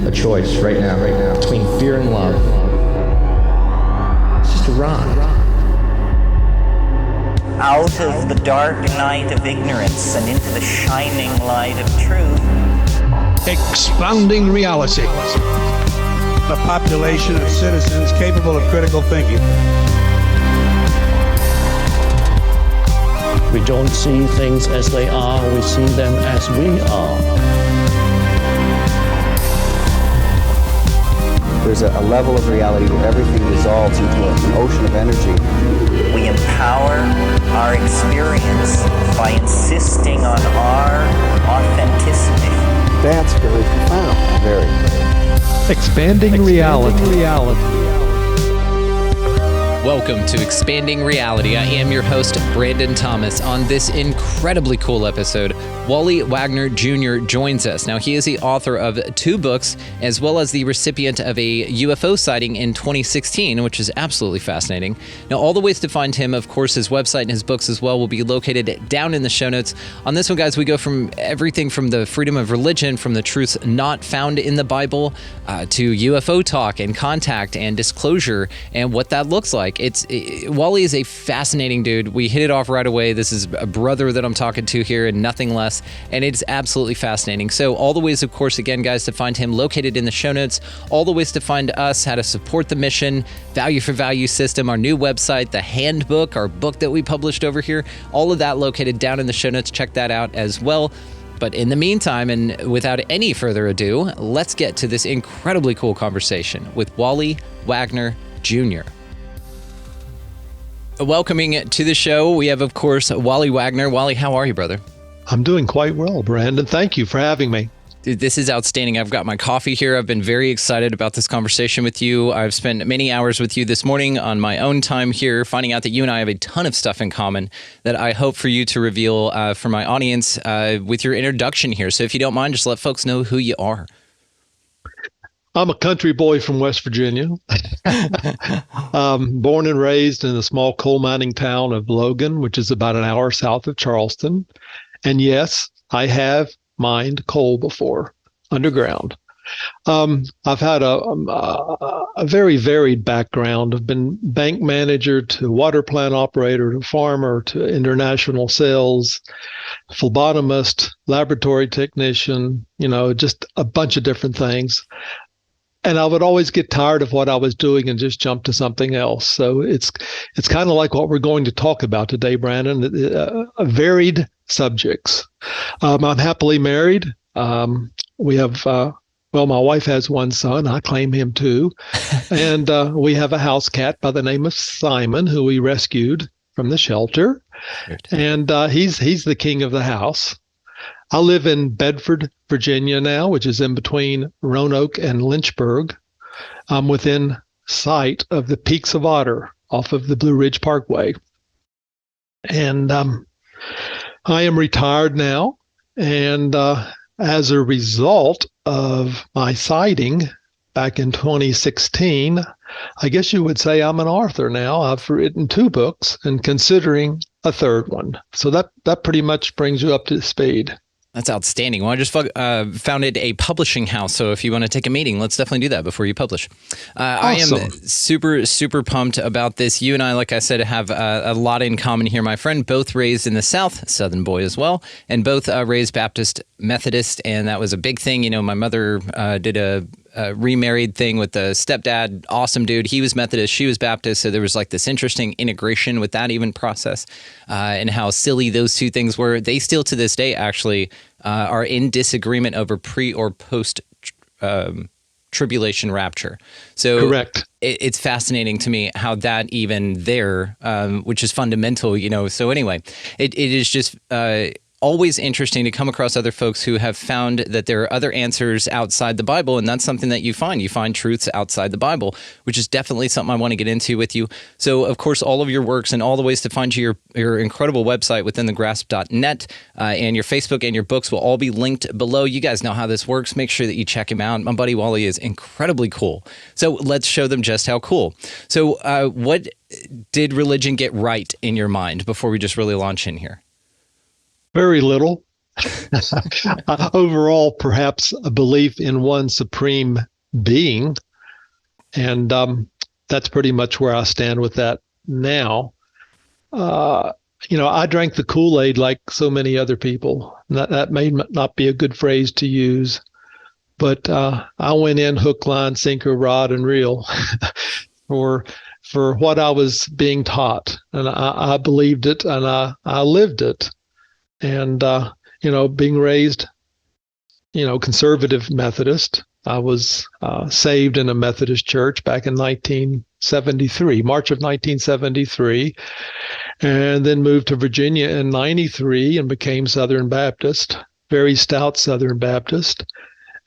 a choice right now, between fear and love. It's just a rock. Out of the dark night of ignorance and into the shining light of truth. Expounding reality. A population of citizens capable of critical thinking. We don't see things as they are, we see them as we are. There's a level of reality where everything dissolves into an ocean of energy. We empower our experience by insisting on our authenticity. That's very profound. Very. Expanding reality. Welcome to Expanding Reality. I am your host, Brandon Thomas. On this incredibly cool episode, Wally Wagner Jr. joins us. Now, he is the author of 2 books, as well as the recipient of a UFO sighting in 2016, which is absolutely fascinating. Now, all the ways to find him, of course, his website and his books as well will be located down in the show notes. On this one, guys, we go from everything from the freedom of religion, from the truths not found in the Bible, to UFO talk and contact and disclosure and what that looks like. Wally is a fascinating dude. We hit it off right away. This is a brother that I'm talking to here and nothing less, and it's absolutely fascinating. So all the ways, of course, again, guys, to find him located in the show notes, all the ways to find us, how to support the mission, value for value system, our new website, the handbook, our book that we published over here, all of that located down in the show notes. Check that out as well. But in the meantime, and without any further ado, let's get to this incredibly cool conversation with Wally Wagner Jr. Welcoming to the show, we have, of course, Wally Wagner. Wally, how are you, brother? I'm doing quite well, Brandon. Thank you for having me. Dude, this is outstanding. I've got my coffee here. I've been very excited about this conversation with you. I've spent many hours with you this morning on my own time here, finding out that you and I have a ton of stuff in common that I hope for you to reveal for my audience with your introduction here. So if you don't mind, just let folks know who you are. I'm a country boy from West Virginia, born and raised in the small coal mining town of Logan, which is about an hour south of Charleston. And yes, I have mined coal before, underground. I've had a very varied background. I've been bank manager to water plant operator to farmer to international sales, phlebotomist, laboratory technician, just a bunch of different things. And I would always get tired of what I was doing and just jump to something else. So it's kind of like what we're going to talk about today, Brandon, varied subjects. I'm happily married. We have, my wife has one son. I claim him too. And we have a house cat by the name of Simon, who we rescued from the shelter. And he's the king of the house. I live in Bedford, Virginia now, which is in between Roanoke and Lynchburg. I'm within sight of the Peaks of Otter off of the Blue Ridge Parkway. And I am retired now. And as a result of my sighting back in 2016, I guess you would say I'm an author now. I've written 2 books and considering a 3rd one. So that pretty much brings you up to speed. That's outstanding. Well, I just founded a publishing house, so if you want to take a meeting, let's definitely do that before you publish. Awesome. I am super, super pumped about this. You and I, like I said, have a lot in common here, my friend. Both raised in the South, Southern boy as well, and both raised Baptist, Methodist, and that was a big thing. My mother did a remarried thing with the stepdad, awesome dude. He was Methodist, she was Baptist, so there was like this interesting integration with that even process and how silly those 2 things were. They still to this day actually are in disagreement over pre or post tribulation rapture. So correct. It's fascinating to me how that even there, which is fundamental, So anyway, it is just always interesting to come across other folks who have found that there are other answers outside the Bible, and that's something that you find. You find truths outside the Bible, which is definitely something I want to get into with you. So, of course, all of your works and all the ways to find your incredible website withinthegrasp.net and your Facebook and your books will all be linked below. You guys know how this works. Make sure that you check him out. My buddy Wally is incredibly cool. So let's show them just how cool. So what did religion get right in your mind before we just really launch in here? Very little. Overall, perhaps a belief in one supreme being. And that's pretty much where I stand with that now. I drank the Kool-Aid like so many other people. That may not be a good phrase to use, but I went in hook, line, sinker, rod, and reel for what I was being taught, and I believed it, and I lived it. And being raised, conservative Methodist, I was saved in a Methodist church back in 1973, March of 1973. And then moved to Virginia in 93 and became Southern Baptist, very stout Southern Baptist.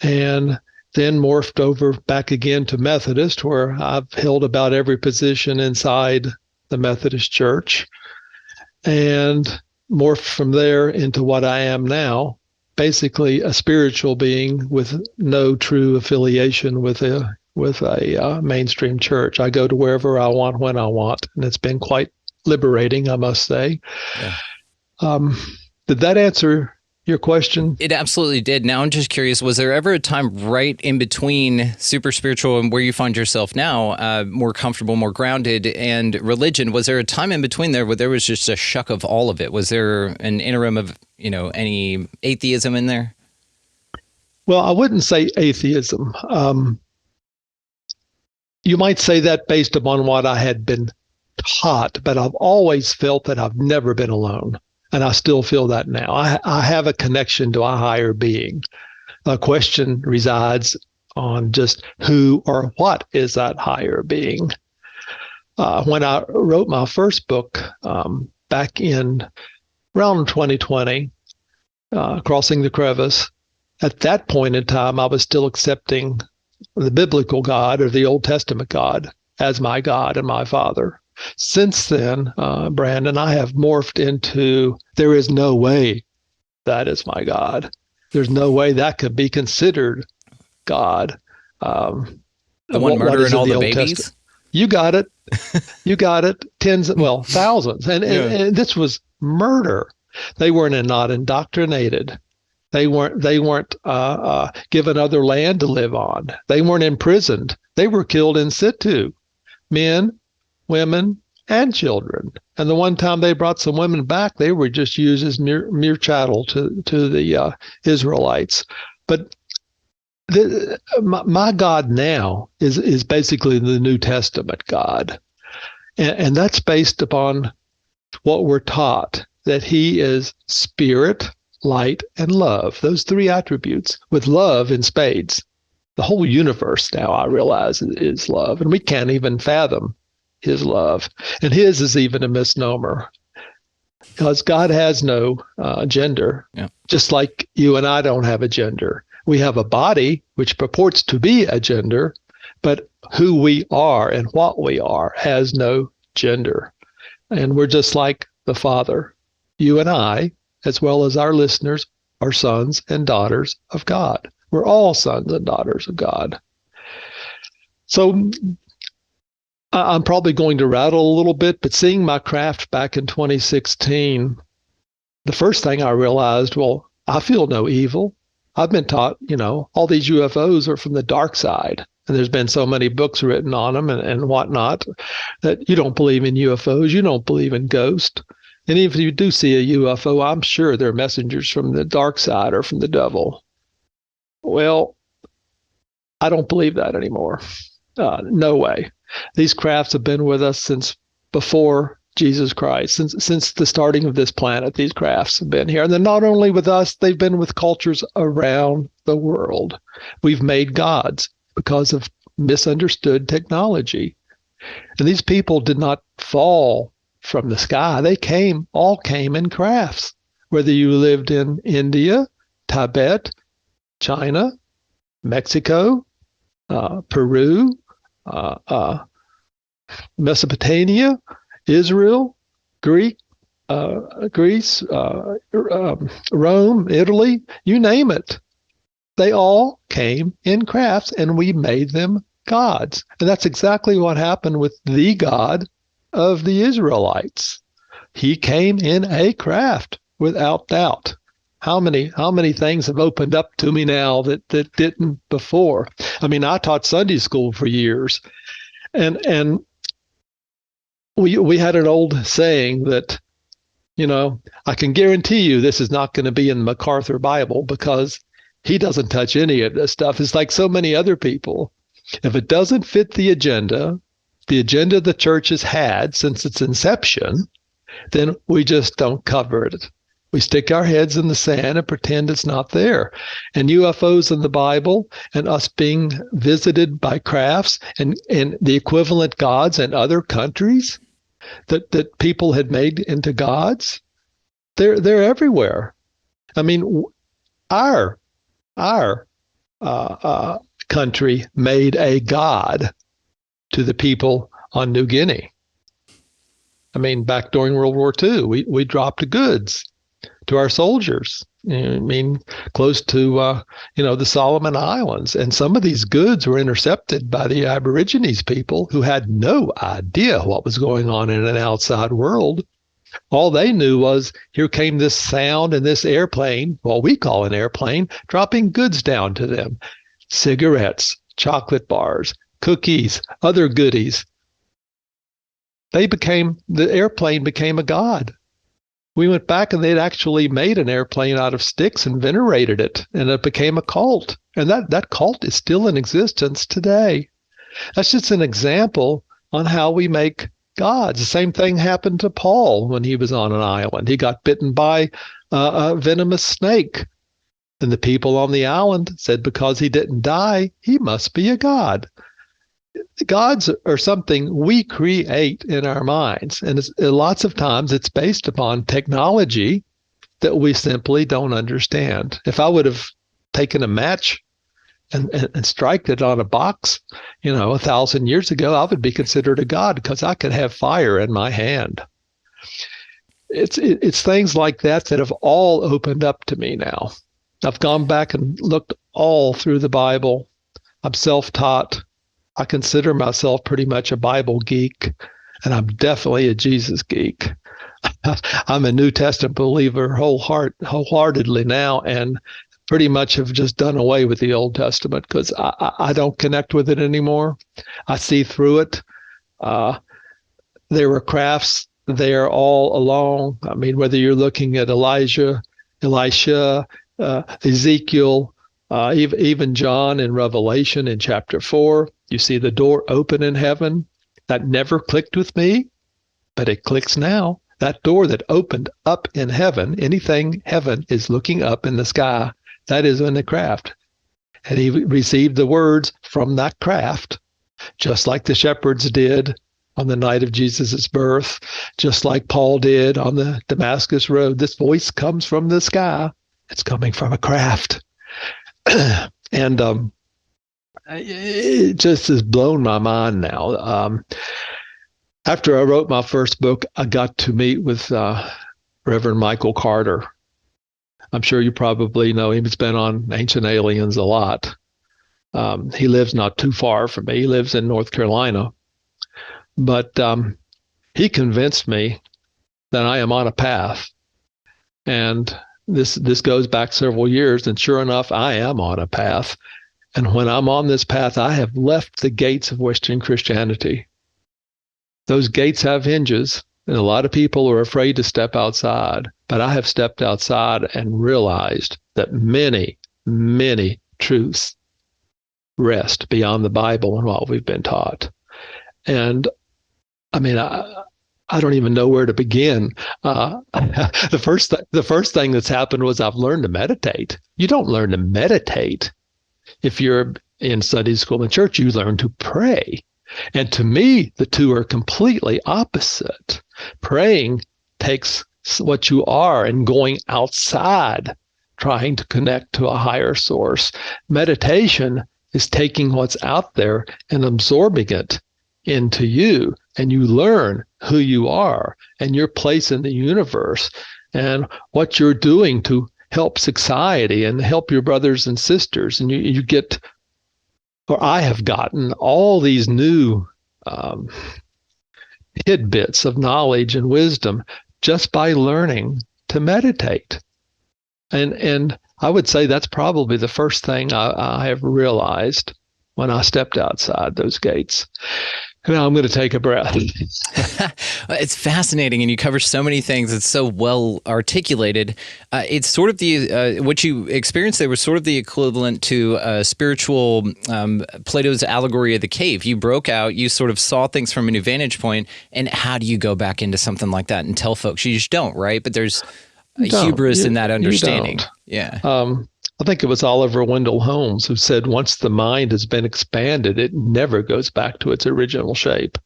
And then morphed over back again to Methodist, where I've held about every position inside the Methodist Church. And morphed from there into what I am now, basically a spiritual being with no true affiliation with a mainstream church. I go to wherever I want, when I want. And it's been quite liberating, I must say. Yeah. Did that answer your question? It absolutely did. Now I'm just curious, was there ever a time right in between super spiritual and where you find yourself now, more comfortable, more grounded, and religion? Was there a time in between there where there was just a shuck of all of it? Was there an interim of, any atheism in there? Well, I wouldn't say atheism. You might say that based upon what I had been taught, but I've always felt that I've never been alone. And I still feel that now. I have a connection to a higher being. The question resides on just who or what is that higher being. When I wrote my first book back in around 2020, Crossing the Crevice, at that point in time, I was still accepting the biblical God or the Old Testament God as my God and my Father. Since then, Brandon, I have morphed into, there is no way that is my God. There's no way that could be considered God. The one murdering all the babies? Testament? You got it. You got it. Thousands. And this was murder. They weren't not indoctrinated. They weren't given other land to live on. They weren't imprisoned. They were killed in situ. Men, women, and children. And the one time they brought some women back, they were just used as mere chattel to the Israelites. But my God now is basically the New Testament God. And that's based upon what we're taught, that he is spirit, light, and love. Those three attributes, with love in spades. The whole universe now, I realize, is love. And we can't even fathom his love. And his is even a misnomer, because God has no gender, just like you and I don't have a gender. We have a body which purports to be a gender, but who we are and what we are has no gender. And we're just like the Father. You and I, as well as our listeners, are sons and daughters of God. We're all sons and daughters of God. So I'm probably going to rattle a little bit, but seeing my craft back in 2016, the first thing I realized, I feel no evil. I've been taught, all these UFOs are from the dark side. And there's been so many books written on them and whatnot, that you don't believe in UFOs, you don't believe in ghosts. And even if you do see a UFO, I'm sure they're messengers from the dark side or from the devil. Well, I don't believe that anymore. No way. These crafts have been with us since before Jesus Christ, since the starting of this planet. These crafts have been here. And then not only with us, they've been with cultures around the world. We've made gods because of misunderstood technology. And these people did not fall from the sky. They all came in crafts, whether you lived in India, Tibet, China, Mexico, Peru, Mesopotamia, Israel, Greece, Rome, Italy, you name it. They all came in crafts, and we made them gods. And that's exactly what happened with the God of the Israelites. He came in a craft, without doubt. How many things have opened up to me now that didn't before? I mean, I taught Sunday school for years, and we had an old saying that, I can guarantee you this is not going to be in the MacArthur Bible because he doesn't touch any of this stuff. It's like so many other people. If it doesn't fit the agenda the church has had since its inception, then we just don't cover it. We stick our heads in the sand and pretend it's not there. And UFOs in the Bible and us being visited by crafts and the equivalent gods in other countries that people had made into gods, they're everywhere. I mean, our country made a god to the people on New Guinea. I mean, back during World War II, we dropped goods to our soldiers. I mean, close to the Solomon Islands, and some of these goods were intercepted by the Aborigines people who had no idea what was going on in an outside world. All they knew was here came this sound and this airplane, what we call an airplane, dropping goods down to them: cigarettes, chocolate bars, cookies, other goodies. The airplane became a god. We went back and they'd actually made an airplane out of sticks and venerated it, and it became a cult. And that cult is still in existence today. That's just an example on how we make gods. The same thing happened to Paul when he was on an island. He got bitten by a venomous snake. And the people on the island said because he didn't die, he must be a god. Gods are something we create in our minds, and lots of times it's based upon technology that we simply don't understand. If I would have taken a match and strike it on a box, 1,000 years ago, I would be considered a god because I could have fire in my hand. It's things like that have all opened up to me now. I've gone back and looked all through the Bible. I'm self-taught. I consider myself pretty much a Bible geek, and I'm definitely a Jesus geek. I'm a New Testament believer wholeheartedly now, and pretty much have just done away with the Old Testament because I don't connect with it anymore. I see through it. There were crafts there all along. I mean, whether you're looking at Elijah, Ezekiel, even John in Revelation in chapter 4, you see the door open in heaven. That never clicked with me, but it clicks now. That door that opened up in heaven, anything heaven is looking up in the sky, that is in the craft. And he received the words from that craft, just like the shepherds did on the night of Jesus' birth, just like Paul did on the Damascus road. This voice comes from the sky. It's coming from a craft. And it just has blown my mind now. After I wrote my first book, I got to meet with Reverend Michael Carter. I'm sure you probably know him. He's been on Ancient Aliens a lot. He lives not too far from me. He lives in North Carolina. But he convinced me that I am on a path. And this goes back several years, and sure enough, I am on a path. And when I'm on this path, I have left the gates of Western Christianity. Those gates have hinges, and a lot of people are afraid to step outside. But I have stepped outside and realized that many, many truths rest beyond the Bible and what we've been taught. And I mean, I don't even know where to begin. The first thing that's happened was I've learned to meditate. You don't learn to meditate if you're in Sunday school and church. You learn to pray. And to me, the two are completely opposite. Praying takes what you are and going outside, trying to connect to a higher source. Meditation is taking what's out there and absorbing it into you, and you learn who you are and your place in the universe and what you're doing to help society and help your brothers and sisters. And you get, or I have gotten, all these new tidbits of knowledge and wisdom just by learning to meditate. And I would say that's probably the first thing I have realized when I stepped outside those gates. Now I'm going to take a breath. It's fascinating, and you cover so many things. It's so well articulated. It's sort of the what you experienced there was sort of the equivalent to spiritual Plato's allegory of the cave. You broke out, you sort of saw things from a new vantage point, and how do you go back into something like that and tell folks? You just don't, right? But there's hubris in that understanding. Yeah. I think it was Oliver Wendell Holmes who said, once the mind has been expanded, it never goes back to its original shape.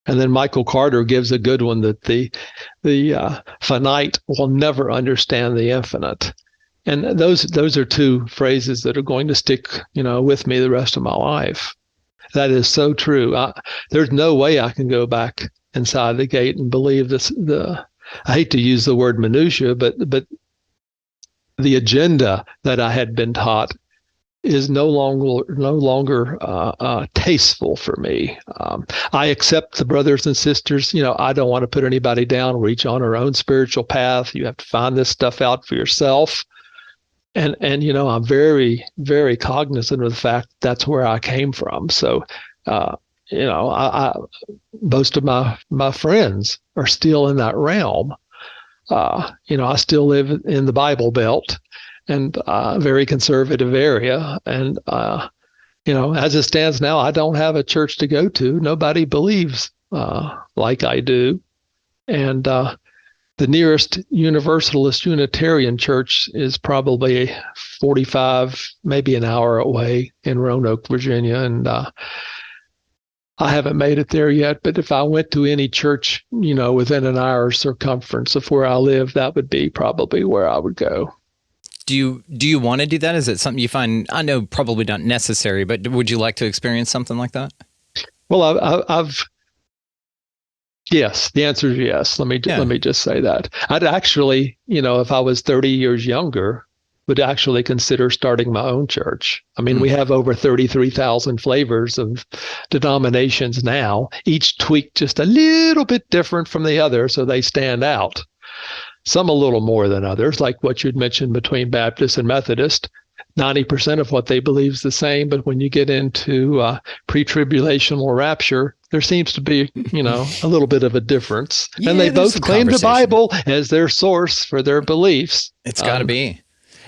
And then Michael Carter gives a good one, that the finite will never understand the infinite. And those are two phrases that are going to stick, with me the rest of my life. That is so true. There's no way I can go back inside the gate and believe this. I hate to use the word minutia, but the agenda that I had been taught is no longer tasteful for me. I accept the brothers and sisters. I don't want to put anybody down. We're each on our own spiritual path. You have to find this stuff out for yourself. And I'm very, very cognizant of the fact that's where I came from. So, most of my friends are still in that realm. I still live in the Bible Belt, and a very conservative area. And, as it stands now, I don't have a church to go to. Nobody believes like I do. And the nearest Universalist Unitarian church is probably 45, maybe an hour away in Roanoke, Virginia. And I haven't made it there yet, but if I went to any church, within an hour circumference of where I live, that would be probably where I would go. Do you want to do that? Is it something you find, I know probably not necessary, but would you like to experience something like that? Well, yes, the answer is yes. Let me just say that. I'd actually, if I was 30 years younger, would actually consider starting my own church. I mean, we have over 33,000 flavors of denominations now, each tweaked just a little bit different from the other, so they stand out. Some a little more than others, like what you'd mentioned between Baptist and Methodist. 90% of what they believe is the same, but when you get into pre-tribulational rapture, there seems to be, a little bit of a difference. Yeah, and they both claim the conversation. Bible as their source for their beliefs. It's got to be.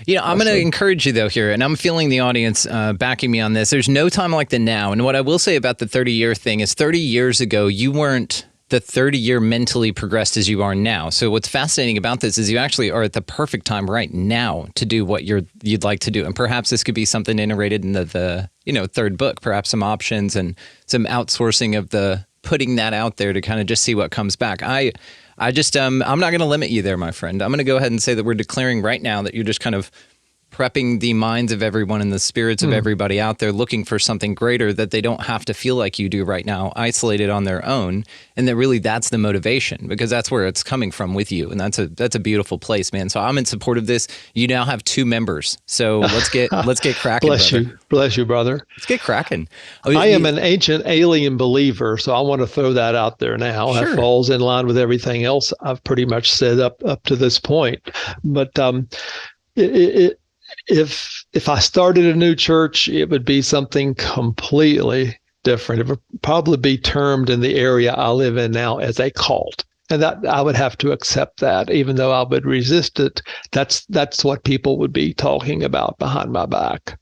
I'm going to encourage you, though, here, and I'm feeling the audience backing me on this. There's no time like the now. And what I will say about the 30-year thing is 30 years ago, you weren't the 30-year mentally progressed as you are now. So what's fascinating about this is you actually are at the perfect time right now to do what you'd like to do. And perhaps this could be something iterated in the third book, perhaps some options and some outsourcing of the putting that out there to kind of just see what comes back. I'm not going to limit you there, my friend. I'm going to go ahead and say that we're declaring right now that you're just kind of prepping the minds of everyone and the spirits of everybody out there looking for something greater that they don't have to feel like you do right now, isolated on their own. And that really that's the motivation, because that's where it's coming from with you. And that's a beautiful place, man. So I'm in support of this. You now have 2 members. So let's get cracking. Bless you, brother. Let's get cracking. I am an ancient alien believer, so I want to throw that out there now. Sure. That falls in line with everything else I've pretty much said up to this point. But if I started a new church, it would be something completely different. It would probably be termed in the area I live in now as a cult. And that I would have to accept that, even though I would resist it. That's what people would be talking about behind my back.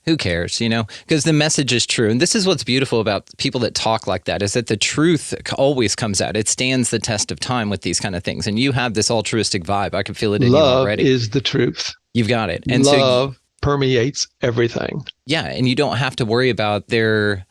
Who cares, because the message is true. And this is what's beautiful about people that talk like that, is that the truth always comes out. It stands the test of time with these kind of things. And you have this altruistic vibe. I can feel it in you already. Love is the truth. You've got it. And love permeates everything. Yeah. And you don't have to worry about their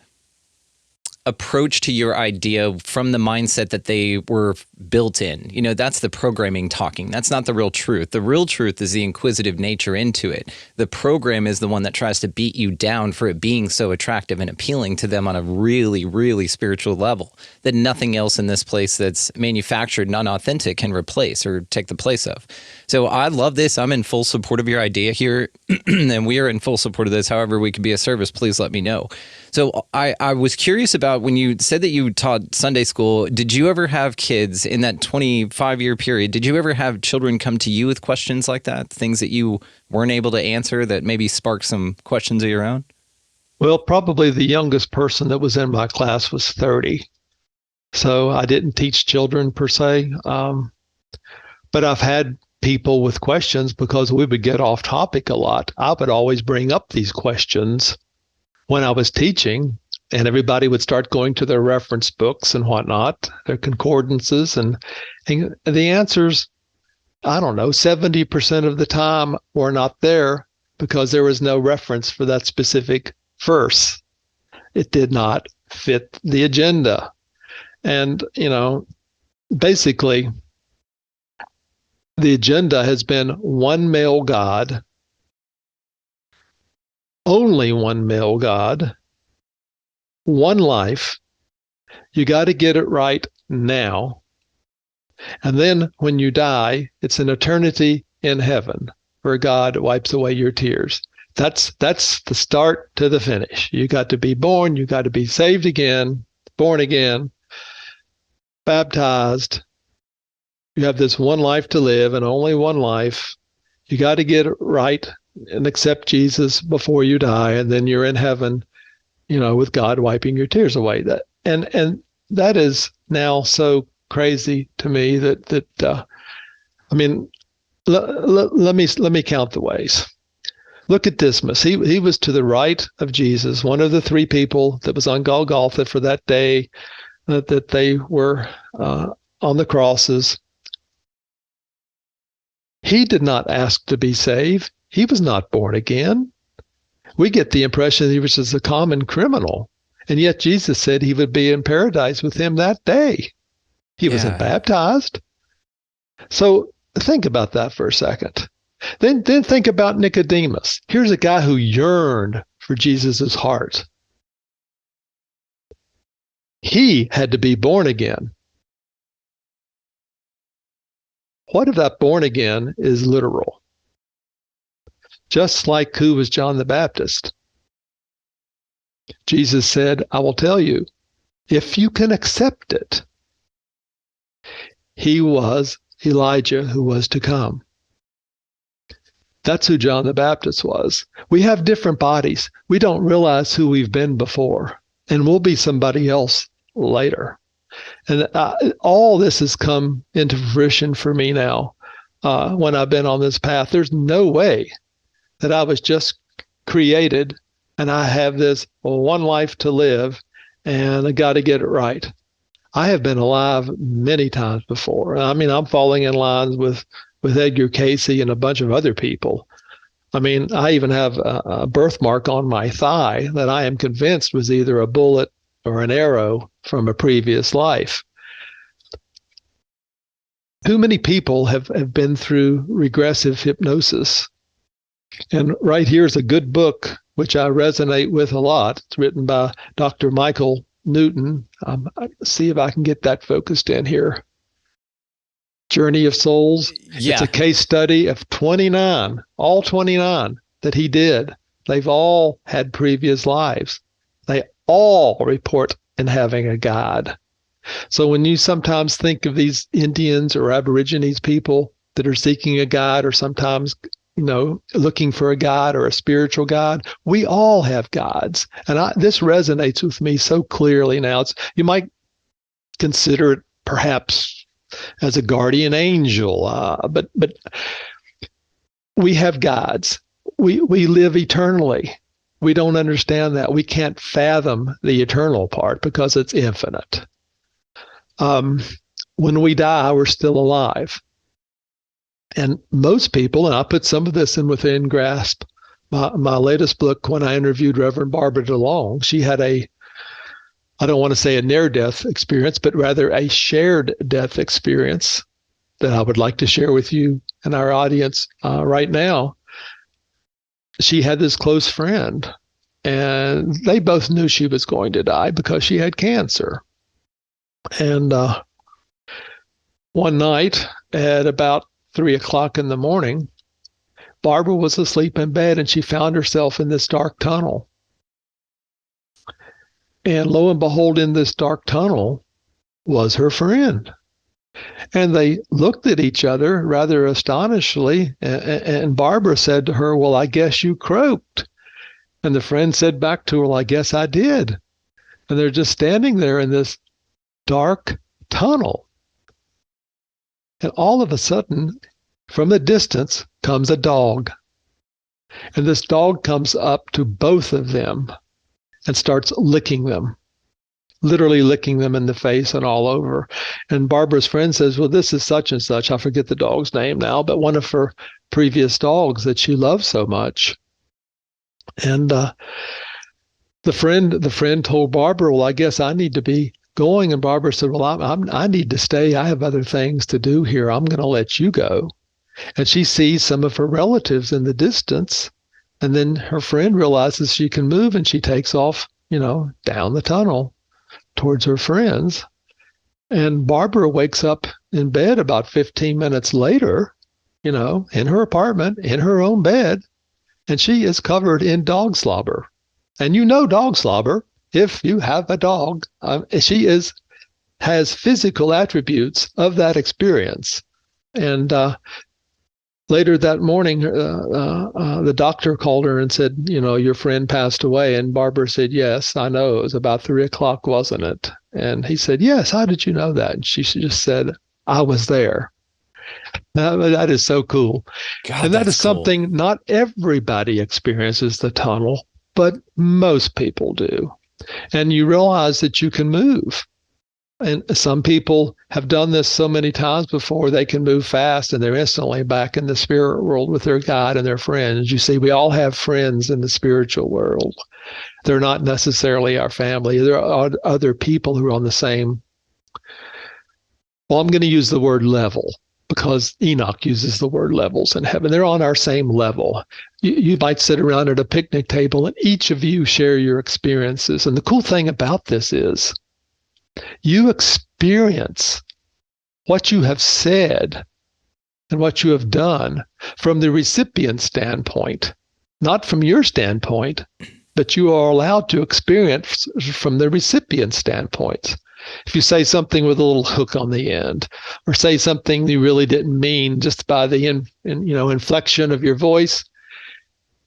approach to your idea from the mindset that they were built in. That's the programming talking. That's not the real truth. The real truth is the inquisitive nature into it. The program is the one that tries to beat you down for it being so attractive and appealing to them on a really, really spiritual level that nothing else in this place that's manufactured and unauthentic can replace or take the place of. So I love this. I'm in full support of your idea here, and we are in full support of this. However we can be of service, please let me know. So I was curious about when you said that you taught Sunday school, did you ever have kids in that 25-year period? Did you ever have children come to you with questions like that, things that you weren't able to answer that maybe sparked some questions of your own? Well, probably the youngest person that was in my class was 30. So I didn't teach children per se. But I've had people with questions because we would get off topic a lot. I would always bring up these questions when I was teaching, and everybody would start going to their reference books and whatnot, their concordances, and the answers, I don't know, 70% of the time were not there because there was no reference for that specific verse. It did not fit the agenda. And, basically, the agenda has been one male God, only one male God, one life. You got to get it right now. And then when you die, it's an eternity in heaven where God wipes away your tears. That's the start to the finish. You got to be born, you got to be saved again, born again, baptized. You have this one life to live and only one life. You got to get it right and accept Jesus before you die, and then you're in heaven, with God wiping your tears away. And that is now so crazy to me that let me count the ways. Look at Dismas. He was to the right of Jesus, one of the three people that was on Golgotha for that day that they were on the crosses. He did not ask to be saved. He was not born again. We get the impression that he was just a common criminal. And yet Jesus said he would be in paradise with him that day. He wasn't baptized. So think about that for a second. Then think about Nicodemus. Here's a guy who yearned for Jesus's heart. He had to be born again. What if that born again is literal? Just like who was John the Baptist? Jesus said, I will tell you, if you can accept it, he was Elijah who was to come. That's who John the Baptist was. We have different bodies. We don't realize who we've been before, and we'll be somebody else later. And all this has come into fruition for me now when I've been on this path. There's no way that I was just created and I have this one life to live and I got to get it right. I have been alive many times before. I mean, I'm falling in line with Edgar Casey and a bunch of other people. I mean, I even have a birthmark on my thigh that I am convinced was either a bullet or an arrow from a previous life. Too many people have been through regressive hypnosis. And right here is a good book, which I resonate with a lot. It's written by Dr. Michael Newton. See if I can get that focused in here. Journey of Souls. Yeah. It's a case study of 29, all 29 that he did. They've all had previous lives. They all report in having a God. So when you sometimes think of these Indians or Aborigines people that are seeking a God or sometimes, looking for a God or a spiritual God, we all have gods. And this resonates with me so clearly now. You might consider it perhaps as a guardian angel, but we have gods. We live eternally. We don't understand that. We can't fathom the eternal part because it's infinite. When we die, we're still alive. And most people, and I put some of this in Within Grasp, my latest book, when I interviewed Reverend Barbara DeLong, she had I don't want to say a near-death experience, but rather a shared death experience that I would like to share with you and our audience right now. She had this close friend, and they both knew she was going to die because she had cancer. And one night at about 3:00 in the morning, Barbara was asleep in bed and she found herself in this dark tunnel. And lo and behold, in this dark tunnel was her friend. And they looked at each other rather astonishedly. And Barbara said to her, "Well, I guess you croaked." And the friend said back to her, "Well, I guess I did." And they're just standing there in this dark tunnel. And all of a sudden, from the distance comes a dog. And this dog comes up to both of them and starts licking them, literally licking them in the face and all over. And Barbara's friend says, "Well, this is such and such." I forget the dog's name now, but one of her previous dogs that she loved so much. And the friend told Barbara, "Well, I guess I need to be going." And Barbara said, "Well, I need to stay. I have other things to do here. I'm going to let you go." And she sees some of her relatives in the distance. And then her friend realizes she can move, and she takes off, down the tunnel towards her friends. And Barbara wakes up in bed about 15 minutes later, in her apartment, in her own bed, and she is covered in dog slobber. And dog slobber, if you have a dog, she has physical attributes of that experience. And later that morning, the doctor called her and said, "Your friend passed away." And Barbara said, "Yes, I know. It was about 3:00, wasn't it?" And he said, "Yes, how did you know that?" And she just said, "I was there." Now, that is so cool. God, and that is cool. Something not everybody experiences the tunnel, but most people do. And you realize that you can move. And some people have done this so many times before, they can move fast and they're instantly back in the spirit world with their God and their friends. You see, we all have friends in the spiritual world. They're not necessarily our family. There are other people who are on the same, I'm going to use the word level, because Enoch uses the word levels in heaven. They're on our same level. You might sit around at a picnic table and each of you share your experiences. And the cool thing about this is you experience what you have said and what you have done from the recipient standpoint, not from your standpoint, but you are allowed to experience from the recipient standpoint. If you say something with a little hook on the end, or say something you really didn't mean just by the inflection of your voice,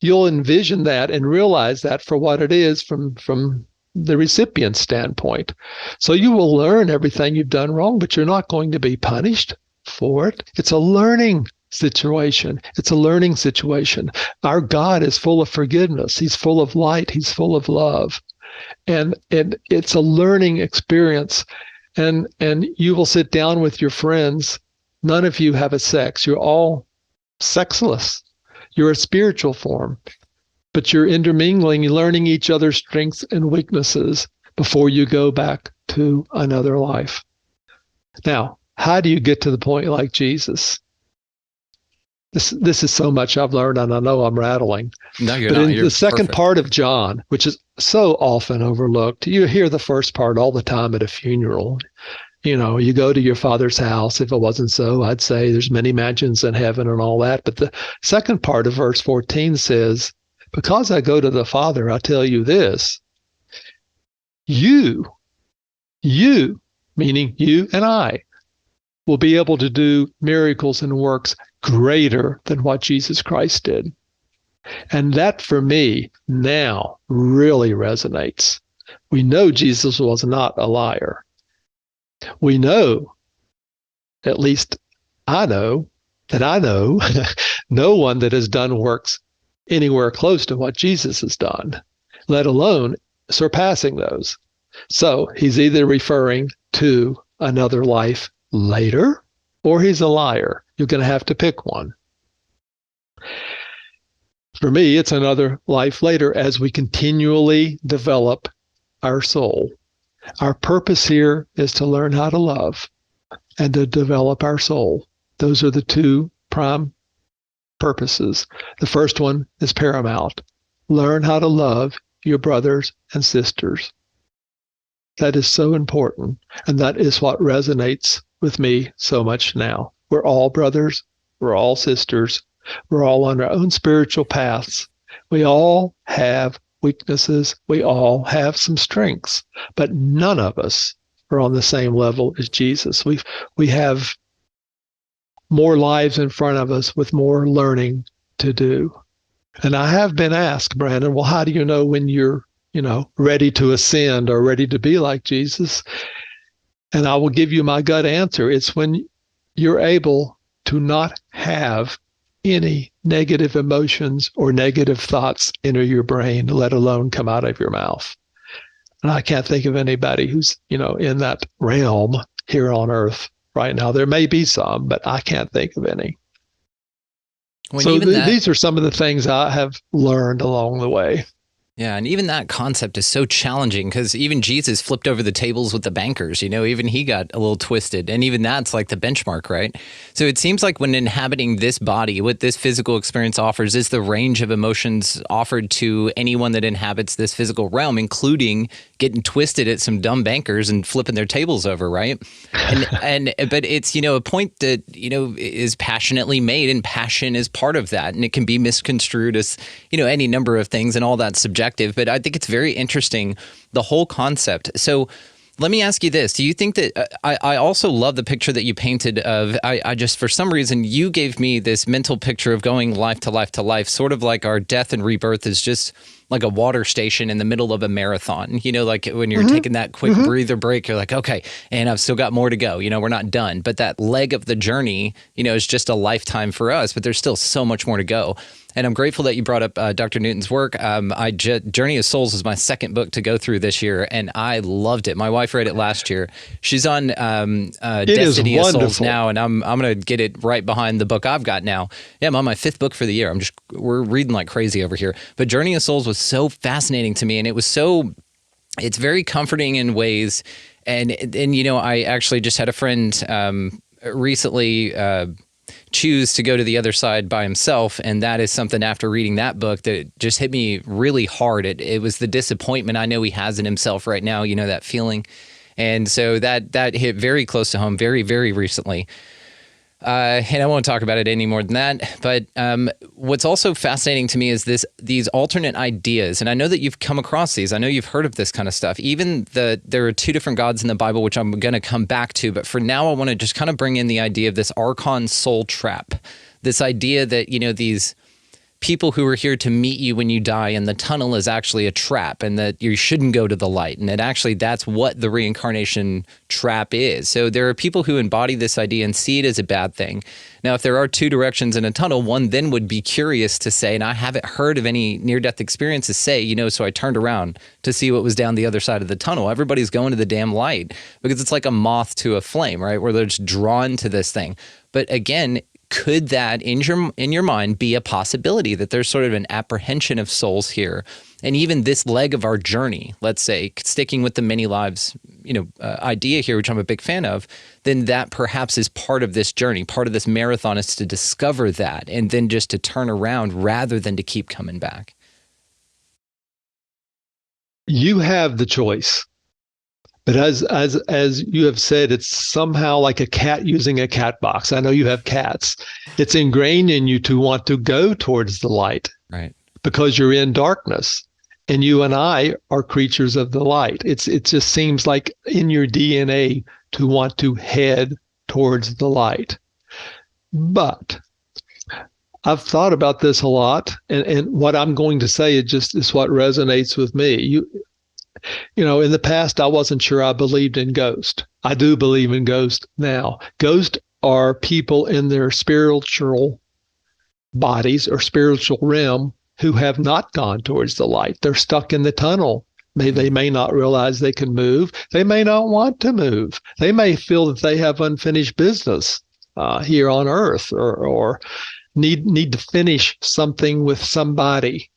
you'll envision that and realize that for what it is from the recipient's standpoint. So you will learn everything you've done wrong, but you're not going to be punished for it. It's a learning situation. It's a learning situation. Our God is full of forgiveness. He's full of light. He's full of love. And it's a learning experience. And you will sit down with your friends. None of you have a sex. You're all sexless. You're a spiritual form. But you're intermingling, learning each other's strengths and weaknesses before you go back to another life. Now, how do you get to the point like Jesus? This is so much I've learned, and I know I'm rattling. No, you're but not. In You're the second perfect. part of John, which is so often overlooked, you hear the first part all the time at a funeral. You go to your father's house. If it wasn't so, I'd say there's many mansions in heaven and all that. But the second part of verse 14 says, "Because I go to the Father, I tell you this, you, meaning you and I, will be able to do miracles and works greater than what Jesus Christ did." And that for me now really resonates. We know Jesus was not a liar. We know, at least I know, no one that has done works anywhere close to what Jesus has done, let alone surpassing those. So he's either referring to another life later, or he's a liar. You're going to have to pick one. For me, it's another life later as we continually develop our soul. Our purpose here is to learn how to love and to develop our soul. Those are the two prime purposes. The first one is paramount. Learn how to love your brothers and sisters. That is so important, and that is what resonates with me so much now. We're all brothers, we're all sisters, we're all on our own spiritual paths. We all have weaknesses. We all have some strengths, but none of us are on the same level as Jesus. We have more lives in front of us with more learning to do. And I have been asked, Brandon, well, how do you know when you're, ready to ascend or ready to be like Jesus? And I will give you my gut answer. It's when you're able to not have any negative emotions or negative thoughts enter your brain, let alone come out of your mouth. And I can't think of anybody who's, in that realm here on earth right now. There may be some, but I can't think of any. So these are some of the things I have learned along the way. Yeah, and even that concept is so challenging because even Jesus flipped over the tables with the bankers, even he got a little twisted. And even that's like the benchmark, right? So it seems like when inhabiting this body, what this physical experience offers is the range of emotions offered to anyone that inhabits this physical realm, including getting twisted at some dumb bankers and flipping their tables over, right? But it's, a point that, is passionately made, and passion is part of that. And it can be misconstrued as, any number of things, and all that's subjective. But I think it's very interesting, the whole concept. So let me ask you this. Do you think that I also love the picture that you painted of, I just, for some reason, you gave me this mental picture of going life to life to life, sort of like our death and rebirth is just like a water station in the middle of a marathon, like when you're taking that quick breather break, you're like, okay, and I've still got more to go, we're not done. But that leg of the journey, is just a lifetime for us, but there's still so much more to go. And I'm grateful that you brought up Dr. Newton's work. Journey of Souls was my second book to go through this year, and I loved it. My wife read it last year. She's on Destiny of Souls now, and I'm going to get it right behind the book I've got now. Yeah, I'm on my 5th book for the year. We're reading like crazy over here. But Journey of Souls was so fascinating to me, and it's very comforting in ways. And I actually just had a friend recently choose to go to the other side by himself. And that is something after reading that book that just hit me really hard. It was the disappointment I know he has in himself right now, that feeling. And so that hit very close to home very, very recently. And I won't talk about it any more than that. But what's also fascinating to me is these alternate ideas. And I know that you've come across these. I know you've heard of this kind of stuff. Even there are 2 different gods in the Bible, which I'm going to come back to. But for now, I want to just kind of bring in the idea of this Archon soul trap. This idea that, these people who are here to meet you when you die, and the tunnel is actually a trap, and that you shouldn't go to the light. And that's what the reincarnation trap is. So there are people who embody this idea and see it as a bad thing. Now, if there are 2 directions in a tunnel, one then would be curious to say, and I haven't heard of any near-death experiences say, so I turned around to see what was down the other side of the tunnel. Everybody's going to the damn light because it's like a moth to a flame, right? Where they're just drawn to this thing. But again, could that in your mind be a possibility that there's sort of an apprehension of souls here? And even this leg of our journey, let's say, sticking with the many lives, idea here, which I'm a big fan of, then that perhaps is part of this journey. Part of this marathon is to discover that and then just to turn around rather than to keep coming back. You have the choice. But as you have said, it's somehow like a cat using a cat box. I know you have cats. It's ingrained in you to want to go towards the light, right? Because you're in darkness, and you and I are creatures of the light. It just seems like in your DNA to want to head towards the light. But I've thought about this a lot, and what I'm going to say is what resonates with me. In the past, I wasn't sure I believed in ghosts. I do believe in ghosts now. Ghosts are people in their spiritual bodies or spiritual realm who have not gone towards the light. They're stuck in the tunnel. They may not realize they can move. They may not want to move. They may feel that they have unfinished business here on earth or need to finish something with somebody,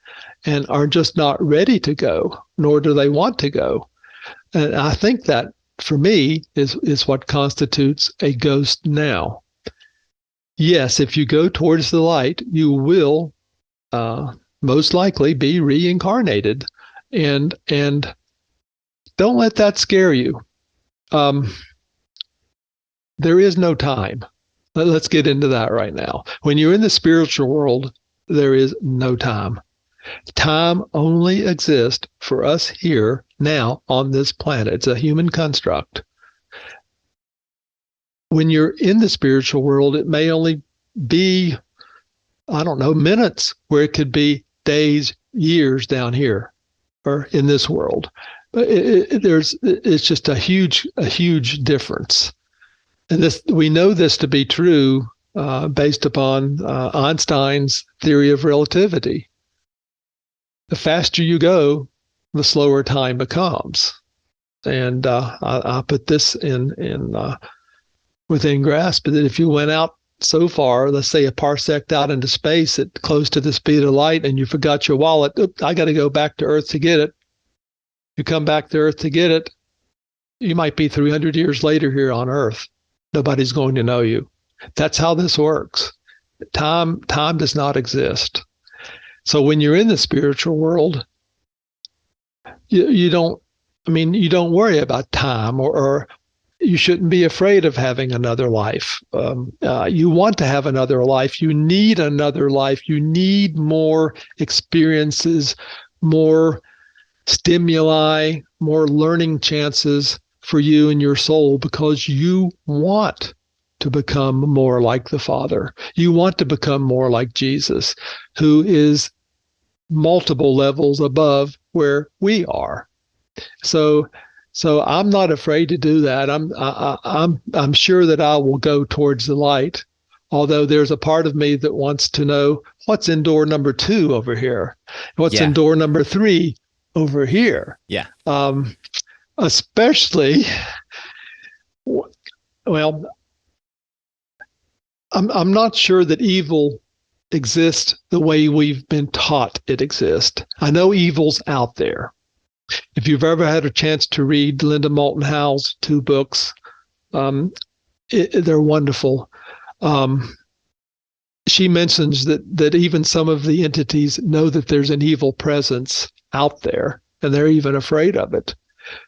and are just not ready to go, nor do they want to go. And I think that, for me, is what constitutes a ghost now. Yes, if you go towards the light, you will most likely be reincarnated. And don't let that scare you. There is no time. Let's get into that right now. When you're in the spiritual world, there is no time. Time only exists for us here now on this planet. It's a human construct. When you're in the spiritual world, it may only be, I don't know, minutes, where it could be days, years down here or in this world. But it's just a huge difference. And we know this to be true based upon Einstein's theory of relativity. The faster you go, the slower time becomes. And I put this in within grasp that if you went out so far, let's say a parsec out into space at close to the speed of light, and you forgot your wallet, I got to go back to Earth to get it. You come back to Earth to get it, you might be 300 years later here on Earth. Nobody's going to know you. That's how this works. Time does not exist. So when you're in the spiritual world, you don't worry about time, or you shouldn't be afraid of having another life. You want to have another life. You need another life. You need more experiences, more stimuli, more learning chances for you and your soul, because you want to become more like the Father. You want to become more like Jesus, who is multiple levels above where we are. So I'm not afraid to do that. I'm sure that I will go towards the light, although there's a part of me that wants to know what's in door number 2 over here, what's in door number 3 over here. Yeah. Especially, well, I'm not sure that evil exists the way we've been taught it exists. I know evil's out there. If you've ever had a chance to read Linda Moulton Howe's 2 books, they're wonderful. She mentions that even some of the entities know that there's an evil presence out there, and they're even afraid of it.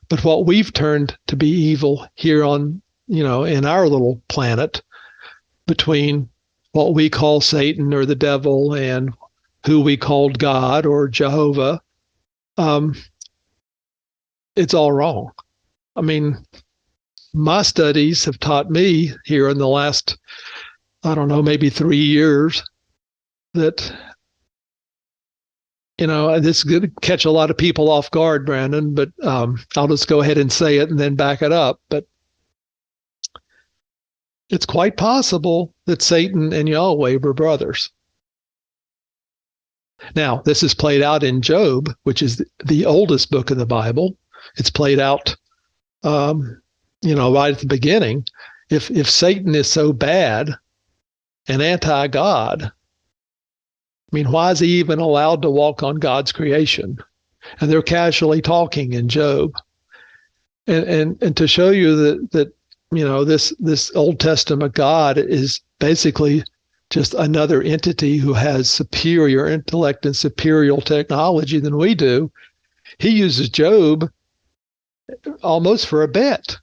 But what we've turned to be evil here on, in our little planet, between what we call Satan or the devil and who we called God or Jehovah, it's all wrong. I mean, my studies have taught me here in the last, I don't know, maybe 3 years, that, this is going to catch a lot of people off guard, Brandon, but I'll just go ahead and say it and then back it up. But it's quite possible that Satan and Yahweh were brothers. Now, this is played out in Job, which is the oldest book of the Bible. It's played out, right at the beginning. If Satan is so bad and anti-God, why is he even allowed to walk on God's creation? And they're casually talking in Job. And to show you that this Old Testament God is basically just another entity who has superior intellect and superior technology than we do, he uses Job almost for a bet.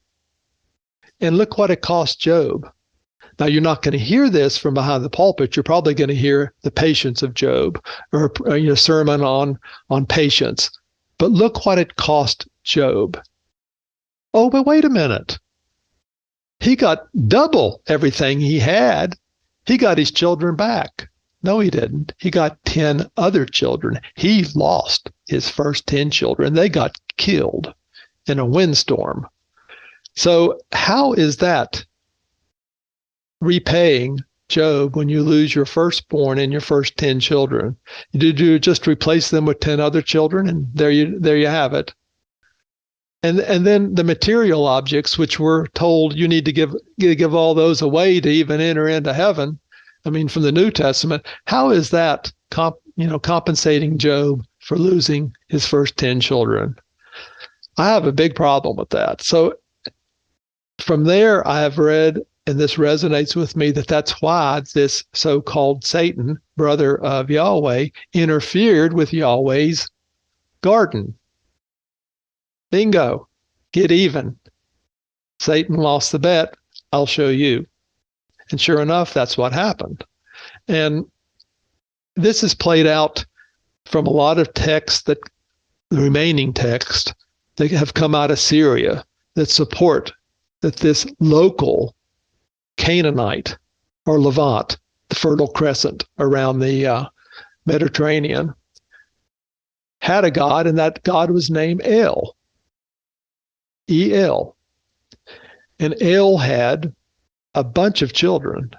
And look what it cost Job. Now, you're not going to hear this from behind the pulpit. You're probably going to hear the patience of Job, or a sermon on patience. But look what it cost Job. Oh, but wait a minute. He got double everything he had. He got his children back. No, he didn't. He got 10 other children. He lost his first 10 children. They got killed in a windstorm. So how is that repaying Job when you lose your firstborn and your first 10 children? Did you just replace them with 10 other children? And there you have it. And then the material objects, which we're told you need to give all those away to even enter into heaven. From the New Testament, how is that compensating Job for losing his first 10 children? I have a big problem with that. So from there, I have read, and this resonates with me, that's why this so-called Satan, brother of Yahweh, interfered with Yahweh's garden. Bingo. Get even. Satan lost the bet. I'll show you. And sure enough, that's what happened. And this is played out from a lot of texts, that the remaining texts that have come out of Syria, that support that this local Canaanite or Levant, the Fertile Crescent around the Mediterranean, had a god, and that god was named El. El. And El had a bunch of children,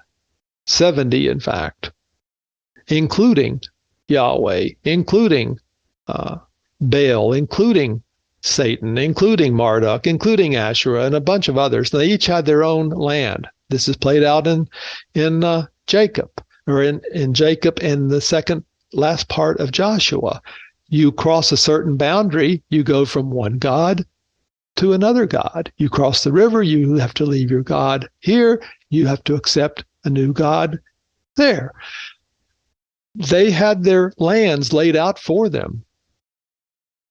70 in fact, including Yahweh, including Baal, including Satan, including Marduk, including Asherah, and a bunch of others. They each had their own land. This is played out in Jacob, or in Jacob and the second last part of Joshua. You cross a certain boundary, you go from one god to another god. You cross the river, you have to leave your god here, you have to accept a new god there. They had their lands laid out for them.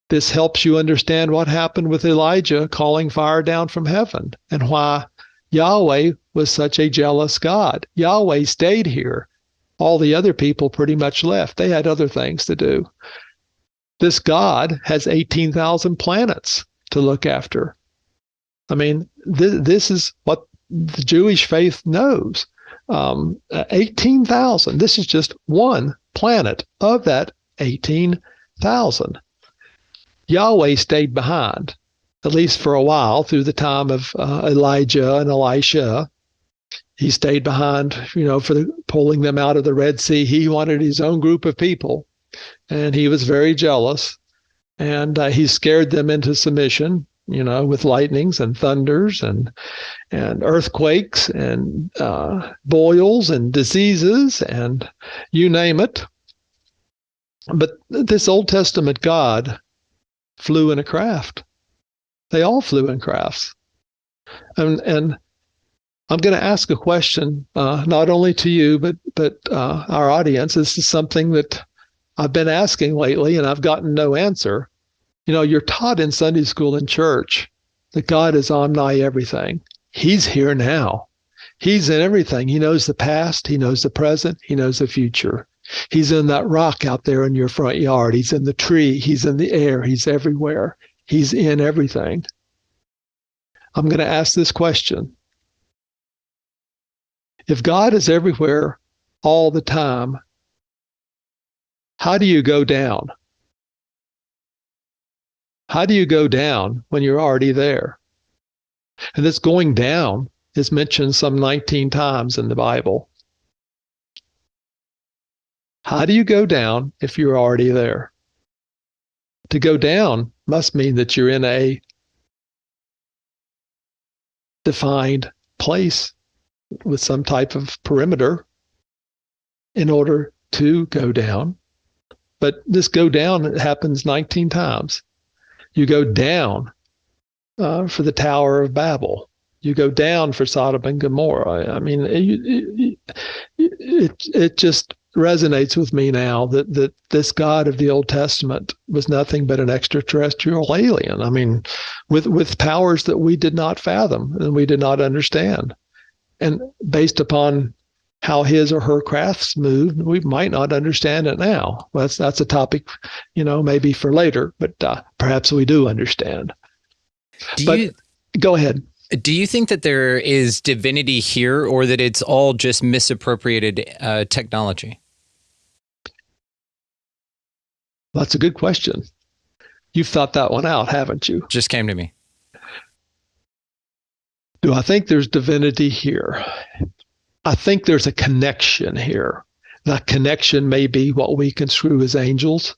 This helps you understand what happened with Elijah calling fire down from heaven and why Yahweh was such a jealous God. Yahweh stayed here. All the other people pretty much left. They had other things to do. This God has 18,000 planets to look after. I mean, this is what the Jewish faith knows. 18,000. This is just one planet of that 18,000. Yahweh stayed behind, at least for a while, through the time of Elijah and Elisha. He stayed behind, for pulling them out of the Red Sea. He wanted his own group of people, and he was very jealous. And he scared them into submission, with lightnings and thunders and earthquakes and boils and diseases and you name it. But this Old Testament God flew in a craft. They all flew in crafts. And I'm going to ask a question, not only to you, but our audience. This is something that I've been asking lately, and I've gotten no answer. You're taught in Sunday school and church that God is omni-everything. He's here now. He's in everything. He knows the past. He knows the present. He knows the future. He's in that rock out there in your front yard. He's in the tree. He's in the air. He's everywhere. He's in everything. I'm going to ask this question. If God is everywhere all the time, how do you go down? How do you go down when you're already there? And this going down is mentioned some 19 times in the Bible. How do you go down if you're already there? To go down must mean that you're in a defined place with some type of perimeter in order to go down. But this go down happens 19 times. You go down for the Tower of Babel. You go down for Sodom and Gomorrah. I mean, it just resonates with me now that this God of the Old Testament was nothing but an extraterrestrial alien. I mean, with powers that we did not fathom and we did not understand. And based upon how his or her crafts moved, we might not understand it now. Well, that's a topic, maybe for later, but perhaps we do understand. Go ahead. Do you think that there is divinity here, or that it's all just misappropriated technology? That's a good question. You've thought that one out, haven't you? Just came to me. Do I think there's divinity here? I think there's a connection here. That connection may be what we construe as angels.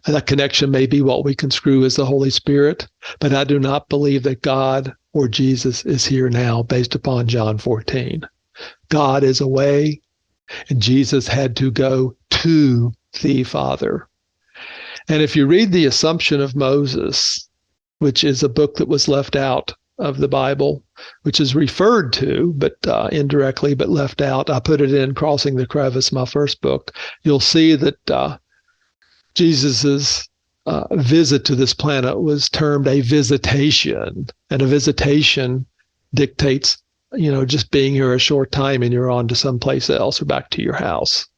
That connection may be what we construe as the Holy Spirit. But I do not believe that God or Jesus is here now based upon John 14. God is away, and Jesus had to go to the Father. And if you read the Assumption of Moses, which is a book that was left out of the Bible, which is referred to, but indirectly, but left out. I put it in Crossing the Crevice, my first book. You'll see that Jesus's visit to this planet was termed a visitation, and a visitation dictates, just being here a short time and you're on to someplace else or back to your house.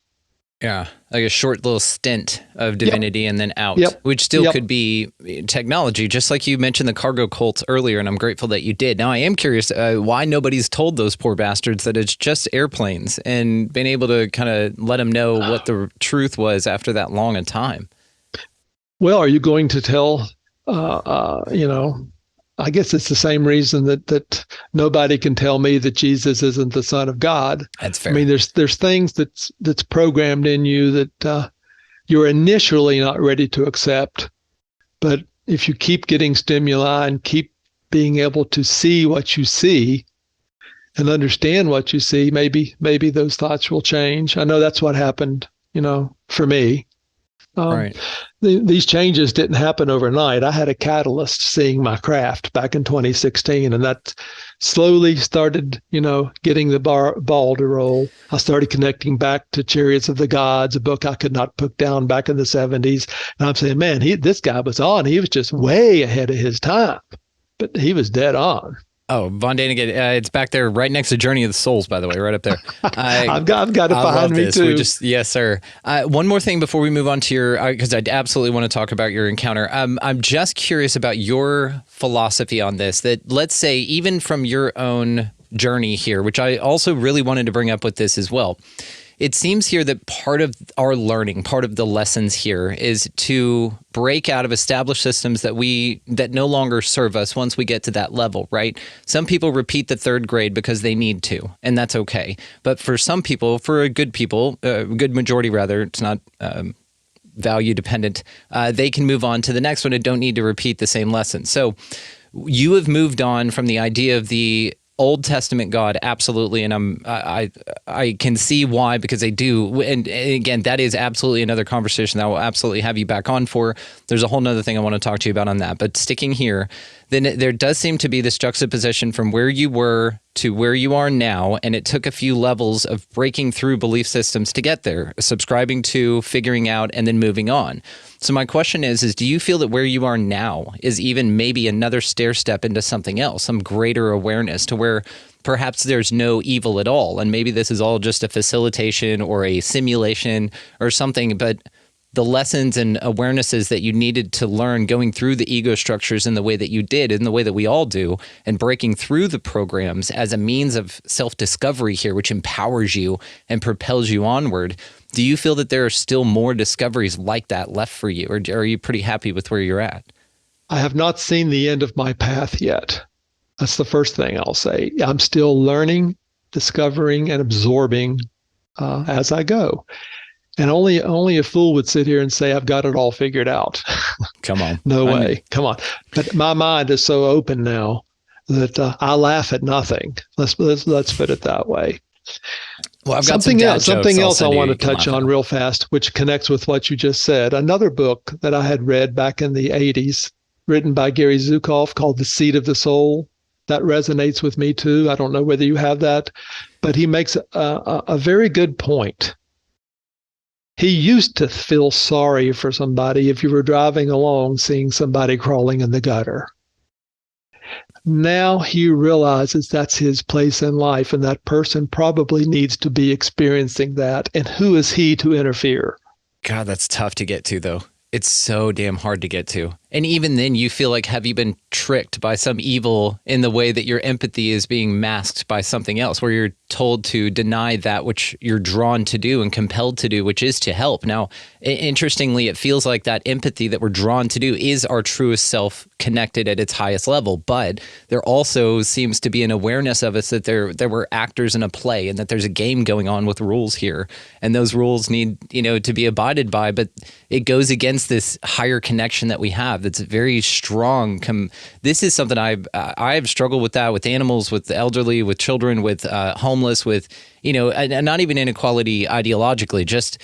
Yeah, like a short little stint of divinity and then out, which still could be technology, just like you mentioned the cargo cults earlier, and I'm grateful that you did. Now, I am curious why nobody's told those poor bastards that it's just airplanes and been able to kind of let them know what the truth was after that long a time. Well, are you going to tell, I guess it's the same reason that nobody can tell me that Jesus isn't the Son of God. That's fair. I mean, there's things that's programmed in you that you're initially not ready to accept, but if you keep getting stimuli and keep being able to see what you see and understand what you see, maybe those thoughts will change. I know that's what happened, for me. Right. These changes didn't happen overnight. I had a catalyst seeing my craft back in 2016, and that slowly started, getting the ball to roll. I started connecting back to Chariots of the Gods, a book I could not put down back in the 70s. And I'm saying, man, this guy was on. He was just way ahead of his time, but he was dead on. Oh, Von Daniken, it's back there right next to Journey of the Souls, by the way, right up there. I've got it behind me too. Yes, sir. One more thing before we move on to your, because I absolutely want to talk about your encounter. I'm just curious about your philosophy on this, that let's say even from your own journey here, which I also really wanted to bring up with this as well. It seems here that part of our learning, part of the lessons here is to break out of established systems that no longer serve us once we get to that level, right? Some people repeat the third grade because they need to, and that's okay. But for some people, for a good majority rather, it's not value dependent, they can move on to the next one and don't need to repeat the same lesson. So you have moved on from the idea of the Old Testament God, absolutely, and I can see why, because they do. And again, that is absolutely another conversation that I will absolutely have you back on for. There's a whole nother thing I want to talk to you about on that. But sticking here, then there does seem to be this juxtaposition from where you were to where you are now, and it took a few levels of breaking through belief systems to get there, subscribing to, figuring out, and then moving on. So my question is do you feel that where you are now is even maybe another stair step into something else, some greater awareness to where perhaps there's no evil at all, and maybe this is all just a facilitation or a simulation or something, but the lessons and awarenesses that you needed to learn going through the ego structures in the way that you did, in the way that we all do, and breaking through the programs as a means of self-discovery here, which empowers you and propels you onward. Do you feel that there are still more discoveries like that left for you, or are you pretty happy with where you're at? I have not seen the end of my path yet. That's the first thing I'll say. I'm still learning, discovering, and absorbing as I go. And only a fool would sit here and say, I've got it all figured out. Come on. No way. Come on. But my mind is so open now that I laugh at nothing. Let's put it that way. Well, I've got something else I want to touch on real fast, which connects with what you just said. Another book that I had read back in the 80s, written by Gary Zukav, called The Seed of the Soul. That resonates with me too. I don't know whether you have that, but he makes a very good point. He used to feel sorry for somebody if you were driving along seeing somebody crawling in the gutter. Now he realizes that's his place in life, and that person probably needs to be experiencing that. And who is he to interfere? God, that's tough to get to, though. It's so damn hard to get to. And even then you feel like, have you been tricked by some evil in the way that your empathy is being masked by something else, where you're told to deny that which you're drawn to do and compelled to do, which is to help. Now, interestingly, it feels like that empathy that we're drawn to do is our truest self connected at its highest level. But there also seems to be an awareness of us that there were actors in a play and that there's a game going on with rules here. And those rules need, to be abided by. But it goes against this higher connection that we have that's very strong. This is something I've struggled with, that with animals, with the elderly, with children, with homeless, with, and not even inequality ideologically, just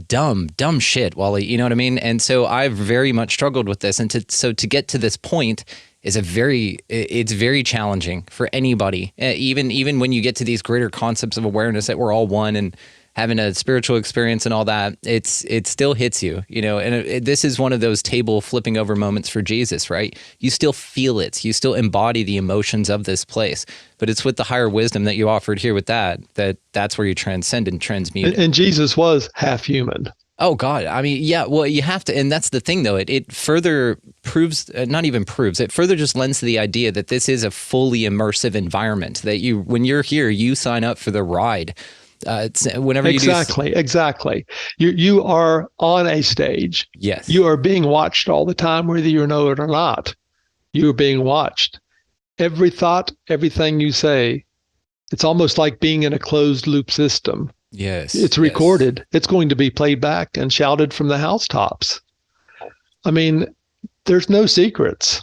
dumb shit, Wally, you know what I mean? And so I've very much struggled with this. And to get to this point is it's very challenging for anybody, even when you get to these greater concepts of awareness that we're all one. And having a spiritual experience and all that, it still hits you, and this is one of those table flipping over moments for Jesus, right? You still feel it. You still embody the emotions of this place, but it's with the higher wisdom that you offered here with that's where you transcend and transmute. And Jesus was half human. Oh God. I mean, yeah, well, you have to, and that's the thing though. It further proves, not even proves, it further just lends to the idea that this is a fully immersive environment, that when you're here, you sign up for the ride. Whenever you Exactly. You are on a stage. Yes. You are being watched all the time, whether you know it or not. You are being watched. Every thought, everything you say, it's almost like being in a closed loop system. Yes. It's recorded. Yes. It's going to be played back and shouted from the housetops. I mean, there's no secrets.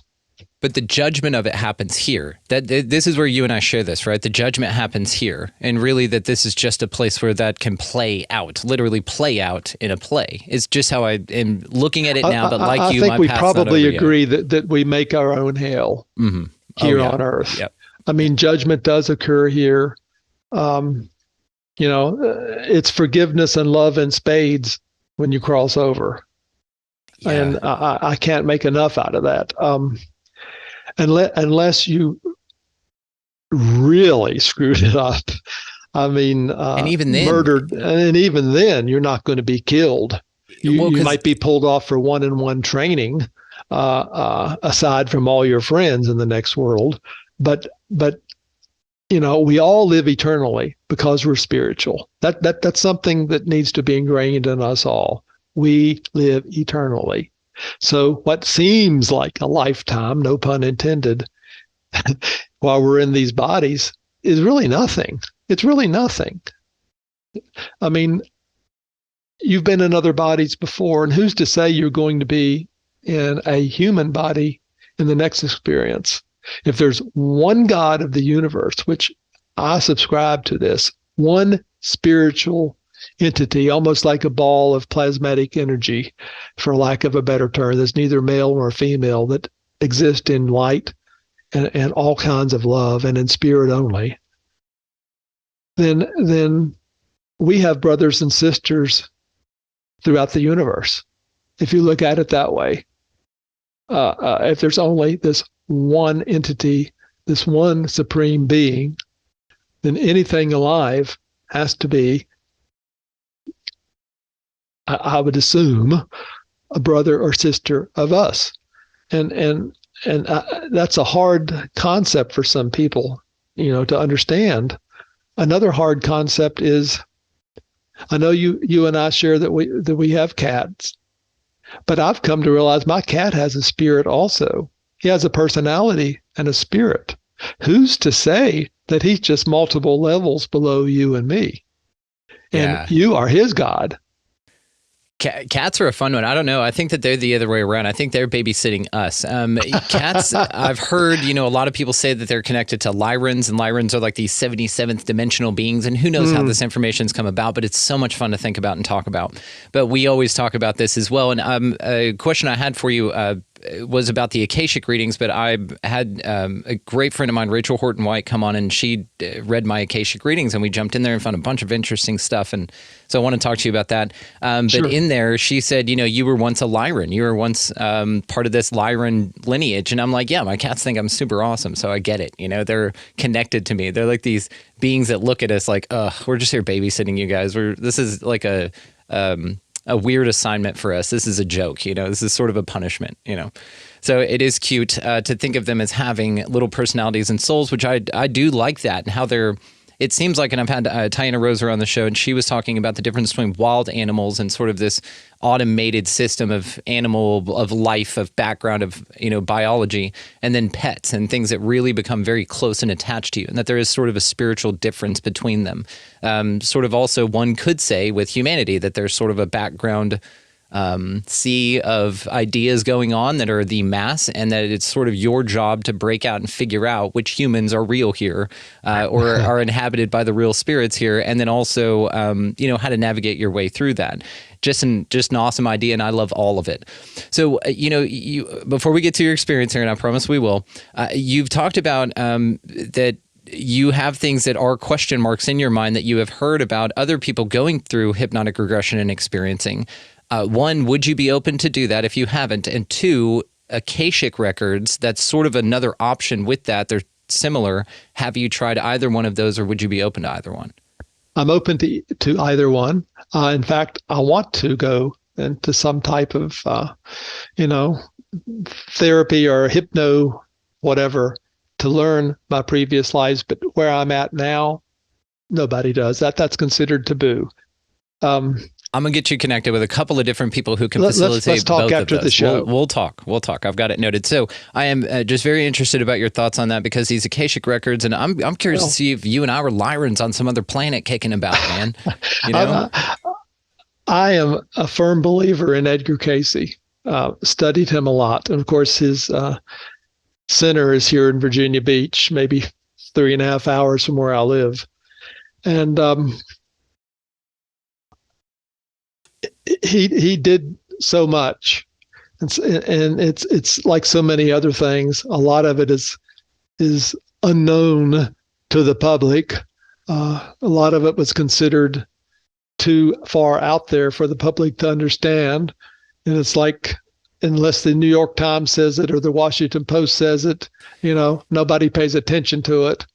But the judgment of it happens here. This is where you and I share this, right? The judgment happens here. And really that this is just a place where that can play out, literally play out in a play. It's just how I am looking at it now, but like you, I think we probably agree that we make our own hell here on Earth. Yep. I mean, judgment does occur here. It's forgiveness and love in spades when you cross over. Yeah. And I can't make enough out of that. Unless you really screwed it up. I mean, and even then, murdered, and even then, you're not going to be killed. You might be pulled off for one-on-one training, aside from all your friends in the next world. But we all live eternally because we're spiritual. That's something that needs to be ingrained in us all. We live eternally. So what seems like a lifetime, no pun intended, while we're in these bodies is really nothing. It's really nothing. I mean, you've been in other bodies before, and who's to say you're going to be in a human body in the next experience? If there's one God of the universe, which I subscribe to this, one spiritual entity, almost like a ball of plasmatic energy, for lack of a better term, that's neither male nor female, that exists in light and all kinds of love and in spirit only, then we have brothers and sisters throughout the universe. If you look at it that way, if there's only this one entity, this one supreme being, then anything alive has to be, I would assume, a brother or sister of us. And that's a hard concept for some people, to understand. Another hard concept is, I know you and I share that we have cats, but I've come to realize my cat has a spirit also. He has a personality and a spirit. Who's to say that he's just multiple levels below you and me? And you are his God. Cats are a fun one. I don't know. I think that they're the other way around. I think they're babysitting us. Cats, I've heard, a lot of people say that they're connected to Lyrans, and Lyrans are like these 77th dimensional beings, and who knows how this information's come about, but it's so much fun to think about and talk about. But we always talk about this as well. And a question I had for you was about the Akashic readings, but I had a great friend of mine, Rachel Horton White, come on, and she read my Akashic readings, and we jumped in there and found a bunch of interesting stuff. And so I want to talk to you about that. Sure. But in there, she said, you were once a Lyran. You were once part of this Lyran lineage. And I'm like, yeah, my cats think I'm super awesome. So I get it. They're connected to me. They're like these beings that look at us like, we're just here babysitting you guys. This is like a weird assignment for us. This is a joke, this is sort of a punishment, So it is cute to think of them as having little personalities and souls, which I do like that, and how it seems like, and I've had Tiana Roser on the show, and she was talking about the difference between wild animals and sort of this automated system of life, of background, of, biology, and then pets and things that really become very close and attached to you, and that there is sort of a spiritual difference between them. Sort of also, one could say with humanity that there's sort of a background sea of ideas going on that are the mass, and that it's sort of your job to break out and figure out which humans are real here, or are inhabited by the real spirits here, and then also, how to navigate your way through that. Just an awesome idea, and I love all of it. So, before we get to your experience here, and I promise we will, you've talked about that you have things that are question marks in your mind that you have heard about other people going through hypnotic regression and experiencing. One, would you be open to do that if you haven't? And two, Akashic records, that's sort of another option with that. They're similar. Have you tried either one of those, or would you be open to either one? I'm open to either one. In fact, I want to go into some type of, therapy or hypno, whatever, to learn my previous lives. But where I'm at now, nobody does that. That's considered taboo. I'm gonna get you connected with a couple of different people who can facilitate let's talk both after of those. the show. We'll talk. I've got it noted. So I am just very interested about your thoughts on that, because these Akashic records, and I'm curious to see if you and I were Lyrans on some other planet kicking about, man. You know, I am a firm believer in Edgar Cayce. Studied him a lot, and of course his center is here in Virginia Beach, maybe 3.5 hours from where I live, and he did so much, and it's like so many other things. A lot of it is unknown to the public. A lot of it was considered too far out there for the public to understand, and it's like, unless the New York Times says it or the Washington Post says it, nobody pays attention to it.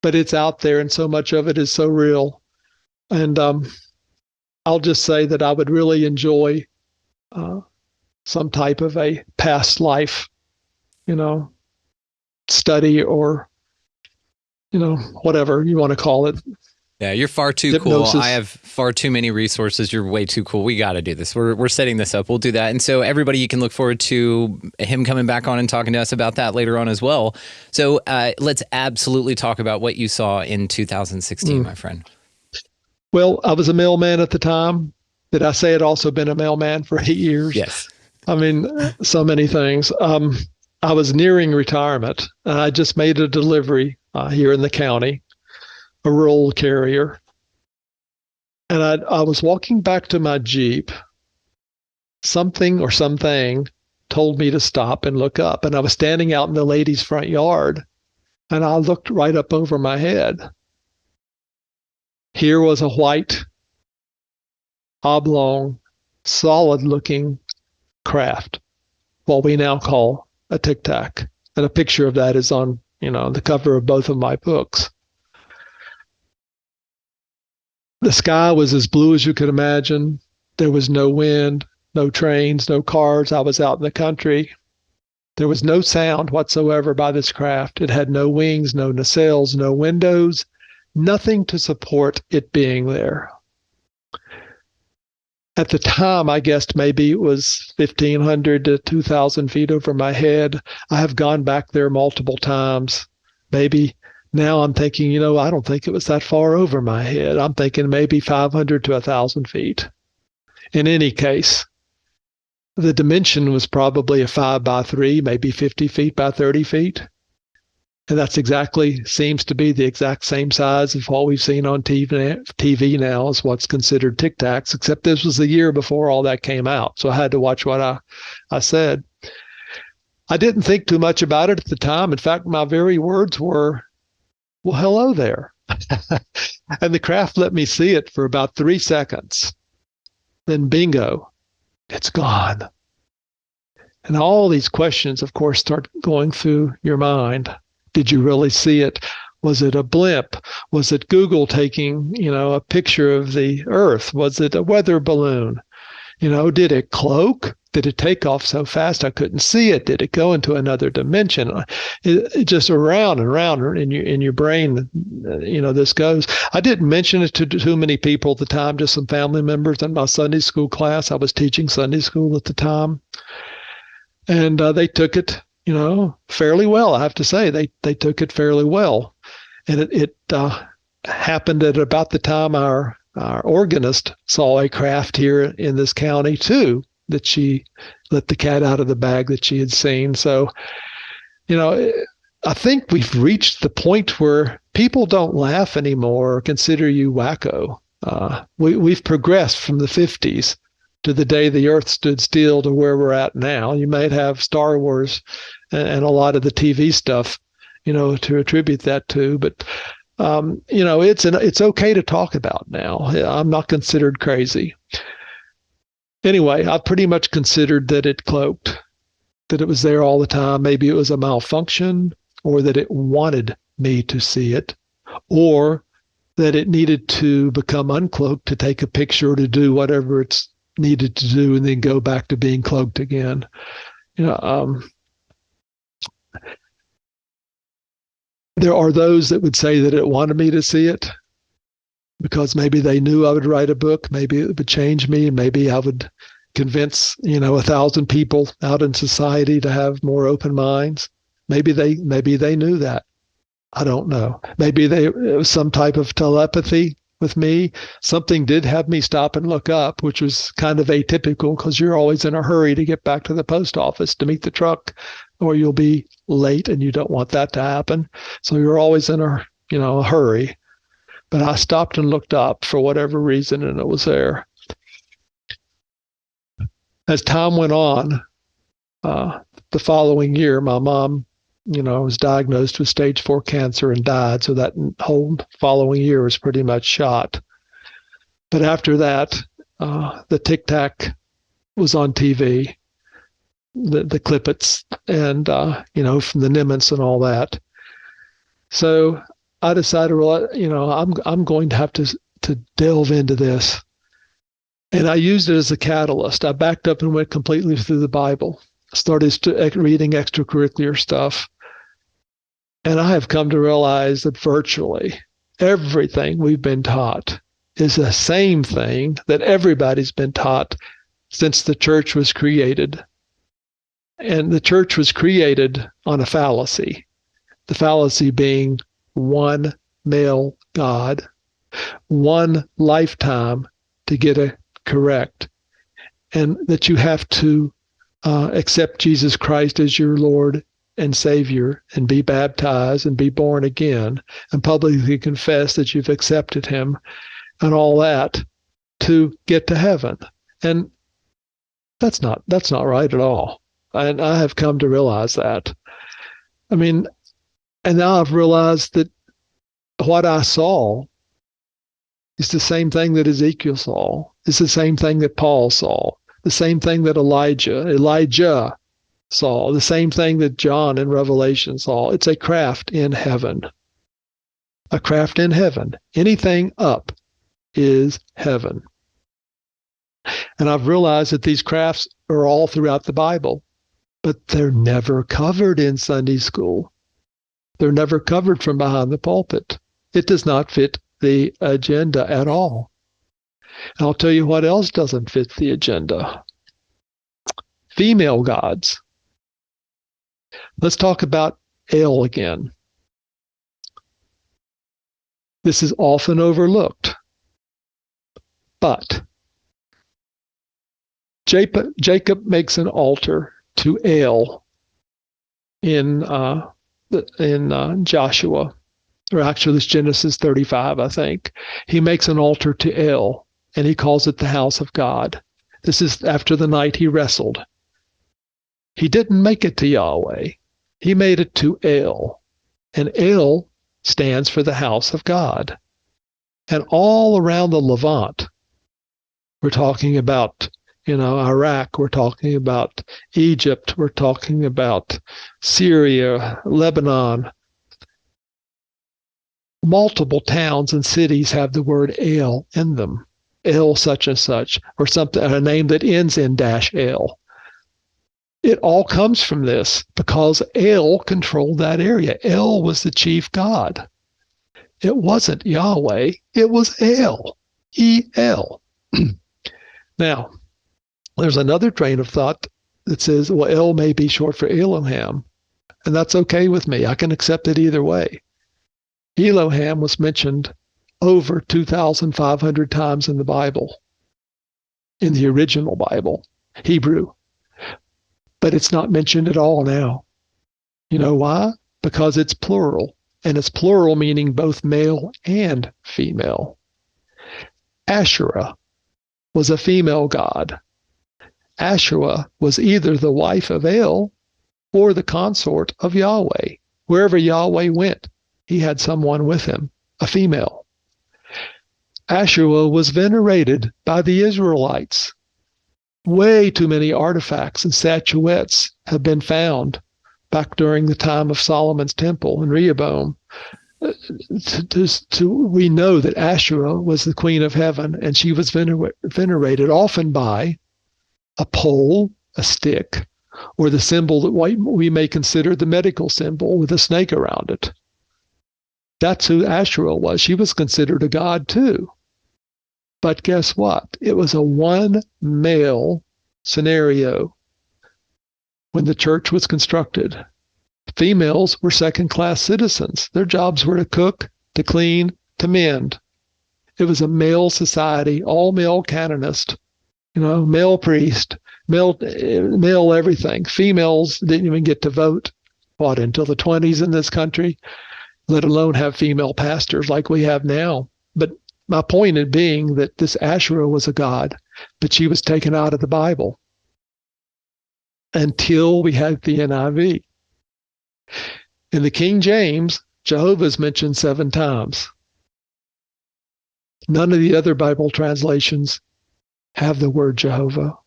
But it's out there, and so much of it is so real. And I'll just say that I would really enjoy some type of a past life, study, or, whatever you want to call it. Yeah, you're far too Hypnosis. cool. I have far too many resources. You're way too cool. We got to do this. We're setting this up. We'll do that. And so everybody, you can look forward to him coming back on and talking to us about that later on as well. So let's absolutely talk about what you saw in 2016, my friend. Well, I was a mailman at the time. Did I say I'd also been a mailman for 8 years? Yes. I mean, so many things. I was nearing retirement, and I just made a delivery here in the county, a rural carrier. And I was walking back to my Jeep. Something told me to stop and look up. And I was standing out in the lady's front yard, and I looked right up over my head. Here was a white, oblong, solid-looking craft, what we now call a Tic-Tac. And a picture of that is on, the cover of both of my books. The sky was as blue as you could imagine. There was no wind, no trains, no cars. I was out in the country. There was no sound whatsoever by this craft. It had no wings, no nacelles, no windows, nothing to support it being there. At the time, I guessed maybe it was 1,500 to 2,000 feet over my head. I have gone back there multiple times. Maybe now I'm thinking, I don't think it was that far over my head. I'm thinking maybe 500 to 1,000 feet. In any case, the dimension was probably a 5x3, maybe 50 feet by 30 feet. And that's seems to be the exact same size of what we've seen on TV now as what's considered Tic-Tacs, except this was the year before all that came out. So I had to watch what I said. I didn't think too much about it at the time. In fact, my very words were, well, hello there. And the craft let me see it for about 3 seconds. Then bingo, it's gone. And all these questions, of course, start going through your mind. Did you really see it? Was it a blimp? Was it Google taking, a picture of the Earth? Was it a weather balloon? Did it cloak? Did it take off so fast I couldn't see it? Did it go into another dimension? It just around and around in your brain, this goes. I didn't mention it to too many people at the time, just some family members in my Sunday school class. I was teaching Sunday school at the time. And they took it, fairly well. I have to say, they took it fairly well. And it happened at about the time our organist saw a craft here in this county too, that she let the cat out of the bag that she had seen. So, I think we've reached the point where people don't laugh anymore or consider you wacko. We've progressed from the 50s to the day the earth stood still to where we're at now. You might have Star Wars and a lot of the TV stuff to attribute that to. But it's okay to talk about now. I'm not considered crazy. Anyway, I pretty much considered that it cloaked, that it was there all the time. Maybe it was a malfunction, or that it wanted me to see it, or that it needed to become uncloaked to take a picture, to do whatever it's needed to do, and then go back to being cloaked again. There are those that would say that it wanted me to see it because maybe they knew I would write a book, maybe it would change me, and maybe I would convince 1,000 people out in society to have more open minds. Maybe they knew that. I don't know. Maybe it was some type of telepathy with me. Something did have me stop and look up, which was kind of atypical because you're always in a hurry to get back to the post office to meet the truck, or you'll be late and you don't want that to happen. So you're always in a hurry. But I stopped and looked up for whatever reason, and it was there. As time went on, the following year, my mom, was diagnosed with stage 4 cancer and died. So that whole following year was pretty much shot. But after that, the Tic-Tac was on TV, the Clippets, and, from the Nimitz and all that. So I decided, I'm going to have to delve into this. And I used it as a catalyst. I backed up and went completely through the Bible, started reading extracurricular stuff. And I have come to realize that virtually everything we've been taught is the same thing that everybody's been taught since the church was created. And the church was created on a fallacy, the fallacy being one male God, one lifetime to get it correct, and that you have to accept Jesus Christ as your Lord and Savior, and be baptized and be born again, and publicly confess that you've accepted him, and all that to get to heaven. And that's not right at all. And I have come to realize that. And now I've realized that what I saw is the same thing that Ezekiel saw. It's the same thing that Paul saw. The same thing that Elijah saw. The same thing that John in Revelation saw. It's a craft in heaven. A craft in heaven. Anything up is heaven. And I've realized that these crafts are all throughout the Bible, but they're never covered in Sunday school. They're never covered from behind the pulpit. It does not fit the agenda at all. And I'll tell you what else doesn't fit the agenda. Female gods. Let's talk about El again. This is often overlooked. But Jacob makes an altar to El in Joshua, or actually it's Genesis 35, I think. He makes an altar to El, and he calls it the house of God. This is after the night he wrestled. He didn't make it to Yahweh. He made it to El. And El stands for the house of God. And all around the Levant, we're talking about, Iraq, we're talking about Egypt, we're talking about Syria, Lebanon. Multiple towns and cities have the word El in them. El such and such, or something, a name that ends in -El. It all comes from this because El controlled that area. El was the chief god. It wasn't Yahweh, it was El, E-L. Now, there's another train of thought that says, well, El may be short for Elohim, and that's okay with me. I can accept it either way. Elohim was mentioned over 2,500 times in the Bible, in the original Bible, Hebrew. But it's not mentioned at all now. You know why? Because it's plural, and it's plural meaning both male and female. Asherah was a female god. Asherah was either the wife of El or the consort of Yahweh. Wherever Yahweh went, he had someone with him, a female. Asherah was venerated by the Israelites. Way too many artifacts and statuettes have been found back during the time of Solomon's temple in Rehoboam. We know that Asherah was the queen of heaven, and she was venerated often by a pole, a stick, or the symbol that we may consider the medical symbol with a snake around it. That's who Asherah was. She was considered a god too. But guess what? It was a one-male scenario when the church was constructed. Females were second-class citizens. Their jobs were to cook, to clean, to mend. It was a male society, all male canonist, male priest, male everything. Females didn't even get to vote, until the 20s in this country, let alone have female pastors like we have now. But my point in being that this Asherah was a god, but she was taken out of the Bible until we had the NIV. In the King James, Jehovah is mentioned 7 times. None of the other Bible translations have the word Jehovah.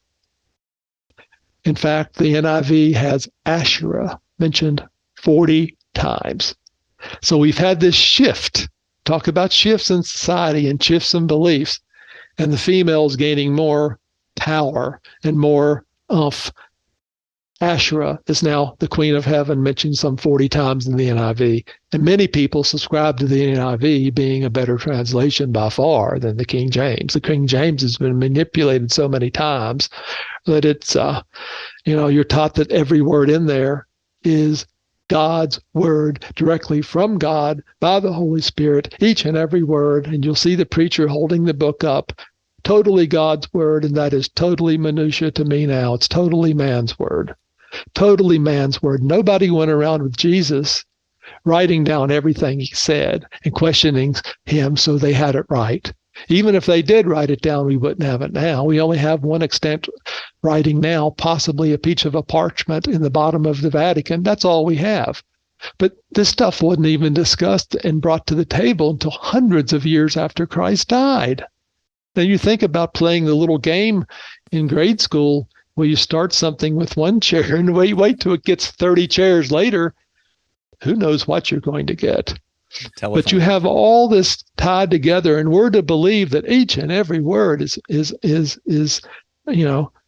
In fact, the NIV has Asherah mentioned 40 times. So we've had this shift. Talk about shifts in society and shifts in beliefs, and the females gaining more power and more oomph. Asherah is now the queen of heaven, mentioned some 40 times in the NIV. And many people subscribe to the NIV being a better translation by far than the King James. The King James has been manipulated so many times that it's, you're taught that every word in there is God's word directly from God by the Holy Spirit, each and every word. And you'll see the preacher holding the book up, totally God's word, and that is totally minutia to me now. It's totally man's word. Totally man's word. Nobody went around with Jesus writing down everything he said and questioning him so they had it right. Even if they did write it down, we wouldn't have it now. We only have one extant writing now, possibly a piece of a parchment in the bottom of the Vatican. That's all we have. But this stuff wasn't even discussed and brought to the table until hundreds of years after Christ died. Now you think about playing the little game in grade school where you start something with one chair and wait till it gets 30 chairs later. Who knows what you're going to get? Telephone. But you have all this tied together, and we're to believe that each and every word is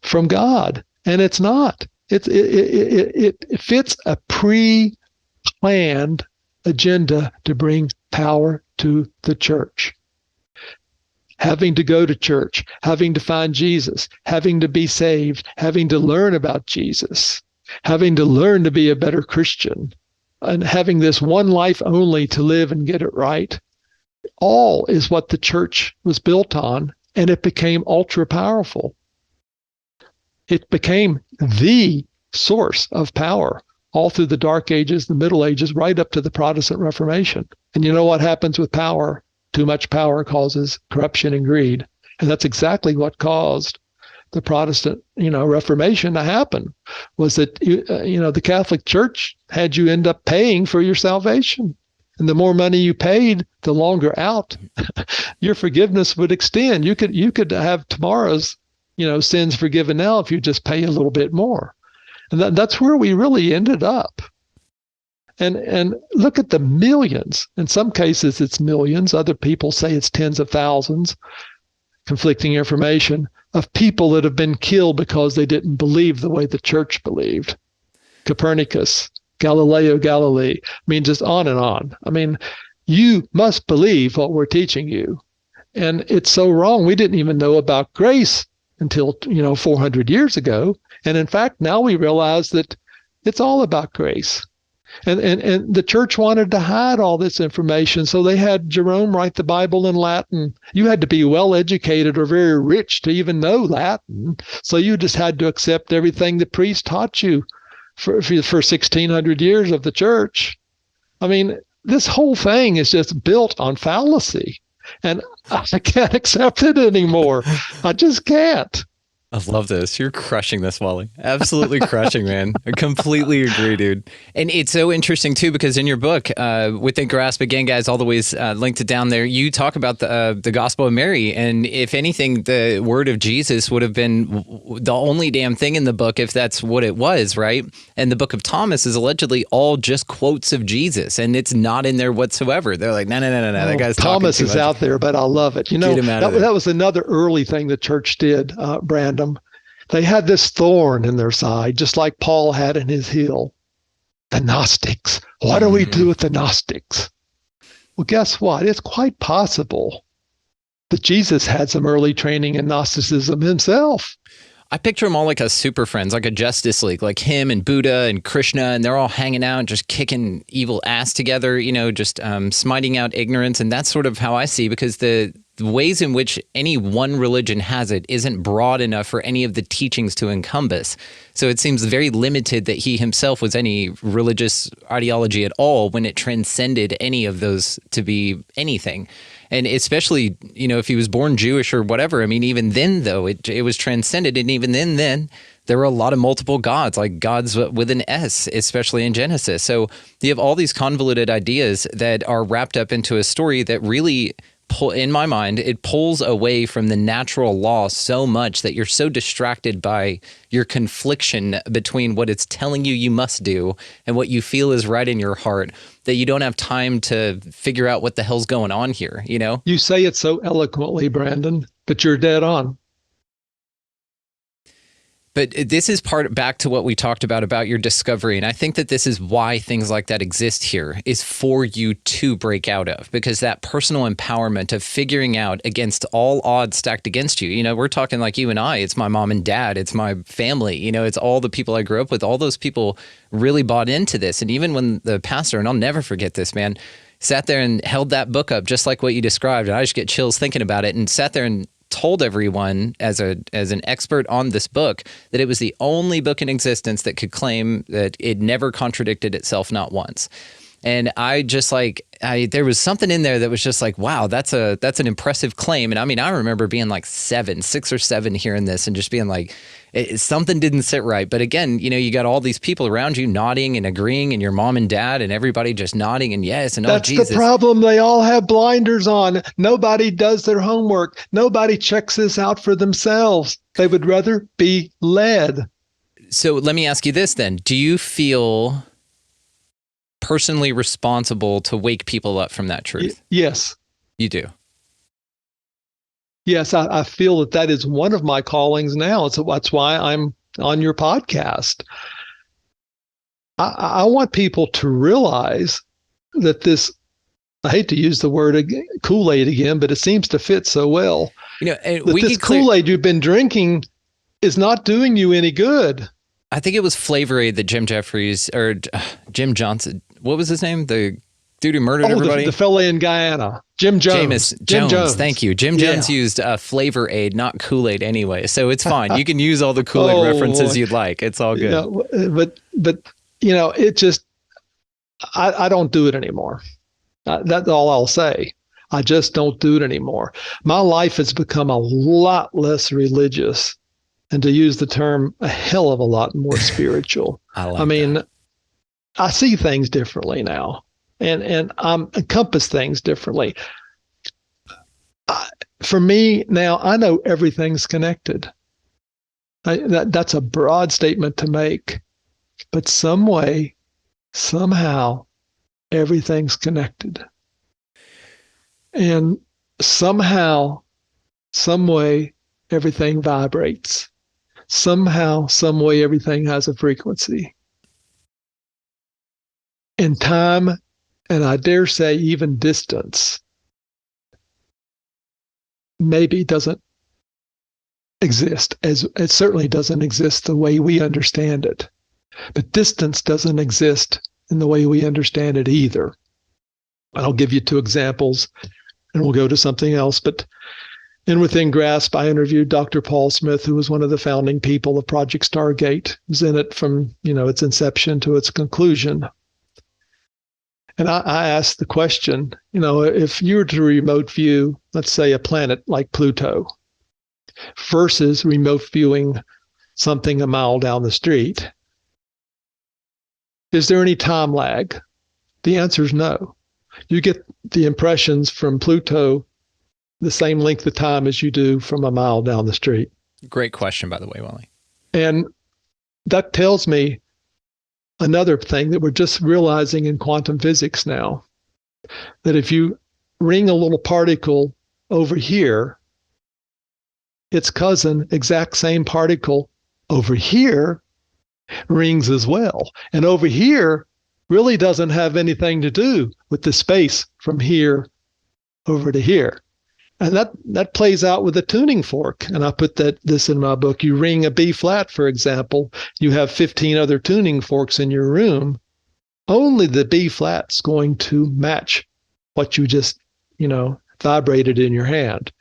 from God, and it's not. It fits a pre-planned agenda to bring power to the church. Having to go to church, having to find Jesus, having to be saved, having to learn about Jesus, having to learn to be a better Christian, and having this one life only to live and get it right, all is what the church was built on, and it became ultra powerful. It became the source of power all through the Dark Ages, the Middle Ages, right up to the Protestant Reformation. And you know what happens with power? Too much power causes corruption and greed. And that's exactly what caused the Protestant, Reformation to happen, was that, the Catholic Church had you end up paying for your salvation. And the more money you paid, the longer out your forgiveness would extend. You could have tomorrow's, sins forgiven now if you just pay a little bit more. And that's where we really ended up. And look at the millions. In some cases, it's millions. Other people say it's tens of thousands. Conflicting information of people that have been killed because they didn't believe the way the church believed. Copernicus, Galileo Galilei, just on and on. You must believe what we're teaching you. And it's so wrong. We didn't even know about grace until, 400 years ago. And in fact, now we realize that it's all about grace. And the church wanted to hide all this information, so they had Jerome write the Bible in Latin. You had to be well educated or very rich to even know Latin, so you just had to accept everything the priest taught you for 1,600 years of the church. This whole thing is just built on fallacy, and I can't accept it anymore. I just can't. I love this. You're crushing this, Wally. Absolutely crushing, man. I completely agree, dude. And it's so interesting, too, because in your book, Within Grasp, again, guys, all the ways linked it down there, you talk about the Gospel of Mary. And if anything, the word of Jesus would have been the only damn thing in the book if that's what it was, right? And the book of Thomas is allegedly all just quotes of Jesus, and it's not in there whatsoever. They're like, no, that guy's Thomas talking too is much. out there, but I love it. You know, Get him out of there. that was another early thing the church did, Brandon. They had this thorn in their side, just like Paul had in his heel. The Gnostics. What do we do with the Gnostics? Well, guess what? It's quite possible that Jesus had some early training in Gnosticism himself. I picture them all like a super friends, like a Justice League, like him and Buddha and Krishna, and they're all hanging out, just kicking evil ass together, you know, just smiting out ignorance. And that's sort of how I see, because the ways in which any one religion has it isn't broad enough for any of the teachings to encompass. So it seems very limited that he himself was any religious ideology at all when it transcended any of those to be anything. And especially, you know, if he was born Jewish or whatever, I mean, even then, though, it was transcended. And even then, there were a lot of multiple gods, like gods with an S, especially in Genesis. So you have all these convoluted ideas that are wrapped up into a story that really, in my mind, it pulls away from the natural law so much that you're so distracted by your confliction between what it's telling you must do and what you feel is right in your heart that you don't have time to figure out what the hell's going on here, you know? You say it so eloquently, Brandon, but you're dead on. But this is back to what we talked about your discovery. And I think that this is why things like that exist here, is for you to break out of, because that personal empowerment of figuring out against all odds stacked against you, you know, we're talking like you and I, it's my mom and dad, it's my family, you know, it's all the people I grew up with. All those people really bought into this. And even when the pastor, and I'll never forget this, man, sat there and held that book up just like what you described. And I just get chills thinking about it, and sat there and told everyone as an expert on this book that it was the only book in existence that could claim that it never contradicted itself, not once. And I just there was something in there that was just like, wow, that's an impressive claim. And I mean, I remember being like 6 or 7 hearing this and just being like, something didn't sit right. But again, you know, you got all these people around you nodding and agreeing, and your mom and dad and everybody just nodding and yes and that's oh Jesus. The problem. They all have blinders on. Nobody does their homework. Nobody checks this out for themselves. They would rather be led. So let me ask you this then. Do you feel personally responsible to wake people up from that truth? Yes. You do? Yes, I feel that is one of my callings now. So that's why I'm on your podcast. I want people to realize that this, I hate to use the word Kool-Aid again, but it seems to fit so well. You know, and that this Kool-Aid you've been drinking is not doing you any good. I think it was Flavor Aid that Jim Jeffries or Jim Johnson, what was his name? The dude who murdered everybody? The fella in Guyana. Jim Jones. Jim Jones. Thank you. Jim Jones used Flavor Aid, not Kool-Aid anyway. So it's fine. You can use all the Kool-Aid references you'd like. It's all good. Yeah, but you know, it just, I don't do it anymore. That's all I'll say. I just don't do it anymore. My life has become a lot less religious, and to use the term, a hell of a lot more spiritual. I mean, I see things differently now, and encompass things differently. For me now, I know everything's connected. That's a broad statement to make, but some way, somehow, everything's connected. And somehow, some way, everything vibrates. Somehow, some way, everything has a frequency. And time, and I dare say even distance, maybe doesn't exist, as it certainly doesn't exist the way we understand it. But distance doesn't exist in the way we understand it either. I'll give you 2 examples, and we'll go to something else. But in Within Grasp, I interviewed Dr. Paul Smith, who was one of the founding people of Project Stargate. He was in it from, its inception to its conclusion. And I asked the question, if you were to remote view, let's say a planet like Pluto, versus remote viewing something a mile down the street. Is there any time lag? The answer is no. You get the impressions from Pluto the same length of time as you do from a mile down the street. Great question, by the way, Wally. And that tells me another thing that we're just realizing in quantum physics now, that if you ring a little particle over here, its cousin, exact same particle over here, rings as well. And over here really doesn't have anything to do with the space from here over to here. And that plays out with a tuning fork. And I put this in my book. You ring a B flat, for example, you have 15 other tuning forks in your room. Only the B flat's going to match what you just, vibrated in your hand.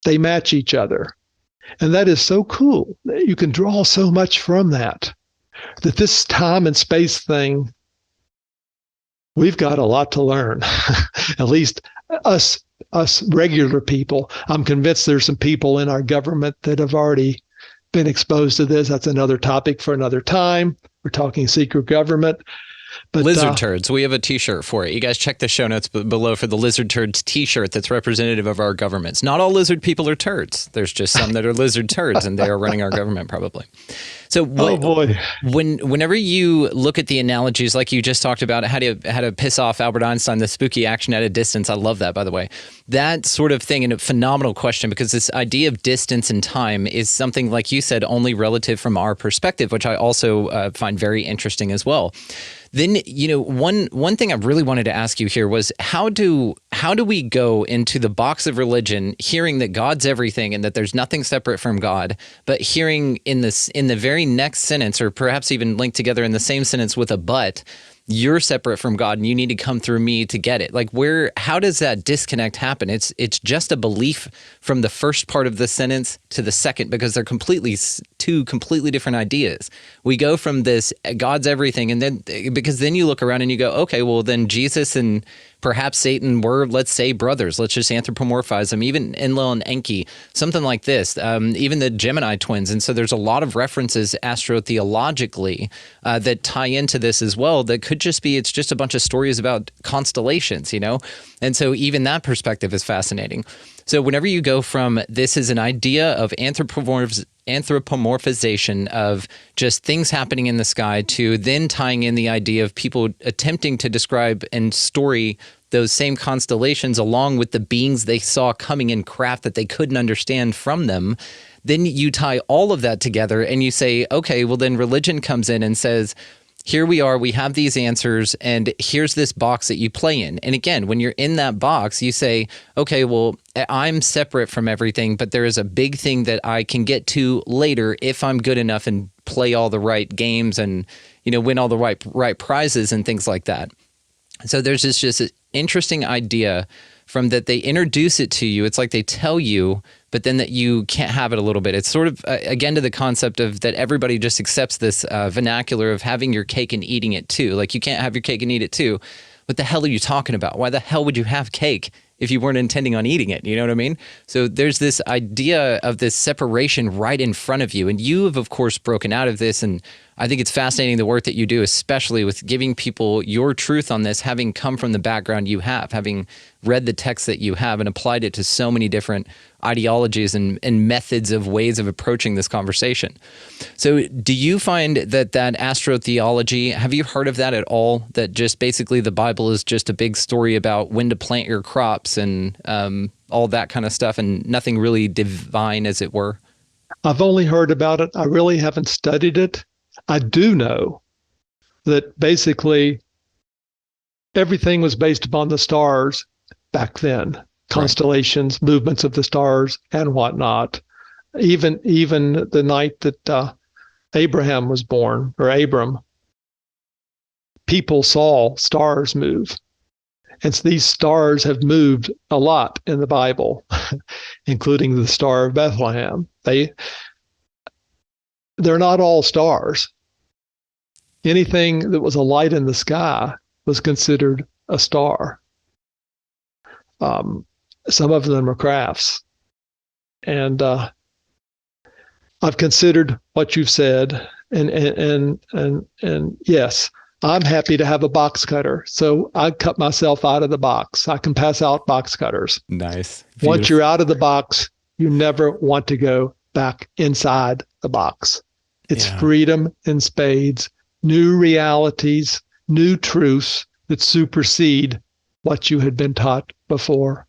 They match each other. And that is so cool. You can draw so much from that this time and space thing, we've got a lot to learn. At least us regular people. I'm convinced there's some people in our government that have already been exposed to this. That's another topic for another time. We're talking secret government. But, lizard turds. We have a t-shirt for it. You guys check the show notes below for the lizard turds t-shirt that's representative of our governments. Not all lizard people are turds. There's just some that are lizard turds, and they are running our government probably. So oh boy. Whenever you look at the analogies, like you just talked about, how to piss off Albert Einstein, the spooky action at a distance. I love that, by the way. That sort of thing, and a phenomenal question, because this idea of distance and time is something, like you said, only relative from our perspective, which I also find very interesting as well. Then, one thing I really wanted to ask you here was how do we go into the box of religion, hearing that God's everything and that there's nothing separate from God, but hearing in the very next sentence, or perhaps even linked together in the same sentence with a but, you're separate from God and you need to come through me to get it. Like, how does that disconnect happen? It's just a belief from the first part of the sentence to the second, because they're two completely different ideas. We go from this God's everything, and then because then you look around and you go, okay, well then Jesus and perhaps Satan were, let's say, brothers. Let's just anthropomorphize them, even Enlil and Enki, something like this, even the Gemini twins. And so there's a lot of references astrotheologically that tie into this as well that could just be, it's just a bunch of stories about constellations, And so even that perspective is fascinating. So whenever you go from this is an idea of anthropomorphization of just things happening in the sky to then tying in the idea of people attempting to describe and story those same constellations along with the beings they saw coming in craft that they couldn't understand from them, then you tie all of that together and you say, okay, well then religion comes in and says, here we are, we have these answers, and here's this box that you play in. And again, when you're in that box, you say, okay, well, I'm separate from everything, but there is a big thing that I can get to later if I'm good enough and play all the right games and, win all the right prizes and things like that. So there's just an interesting idea from that they introduce it to you. It's like they tell you, but then that you can't have it a little bit. It's sort of, again, to the concept of that everybody just accepts this vernacular of having your cake and eating it too. Like, you can't have your cake and eat it too. What the hell are you talking about? Why the hell would you have cake if you weren't intending on eating it? You know what I mean? So there's this idea of this separation right in front of you. And you have, of course, broken out of this. And I think it's fascinating the work that you do, especially with giving people your truth on this, having come from the background you have, having read the text that you have and applied it to so many different ideologies and methods of ways of approaching this conversation. So do you find that astrotheology, have you heard of that at all? That just basically the Bible is just a big story about when to plant your crops and all that kind of stuff, and nothing really divine, as it were? I've only heard about it. I really haven't studied it. I do know that basically everything was based upon the stars back then, constellations, movements of the stars and whatnot. Even the night that Abraham was born, or Abram, people saw stars move. And so these stars have moved a lot in the Bible, including the Star of Bethlehem. They're not all stars. Anything that was a light in the sky was considered a star. Some of them are crafts. And I've considered what you've said, and yes, I'm happy to have a box cutter. So I cut myself out of the box. I can pass out box cutters. Nice. Once you're out of the box, you never want to go back inside the box. It's freedom in spades, new realities, new truths that supersede what you had been taught before,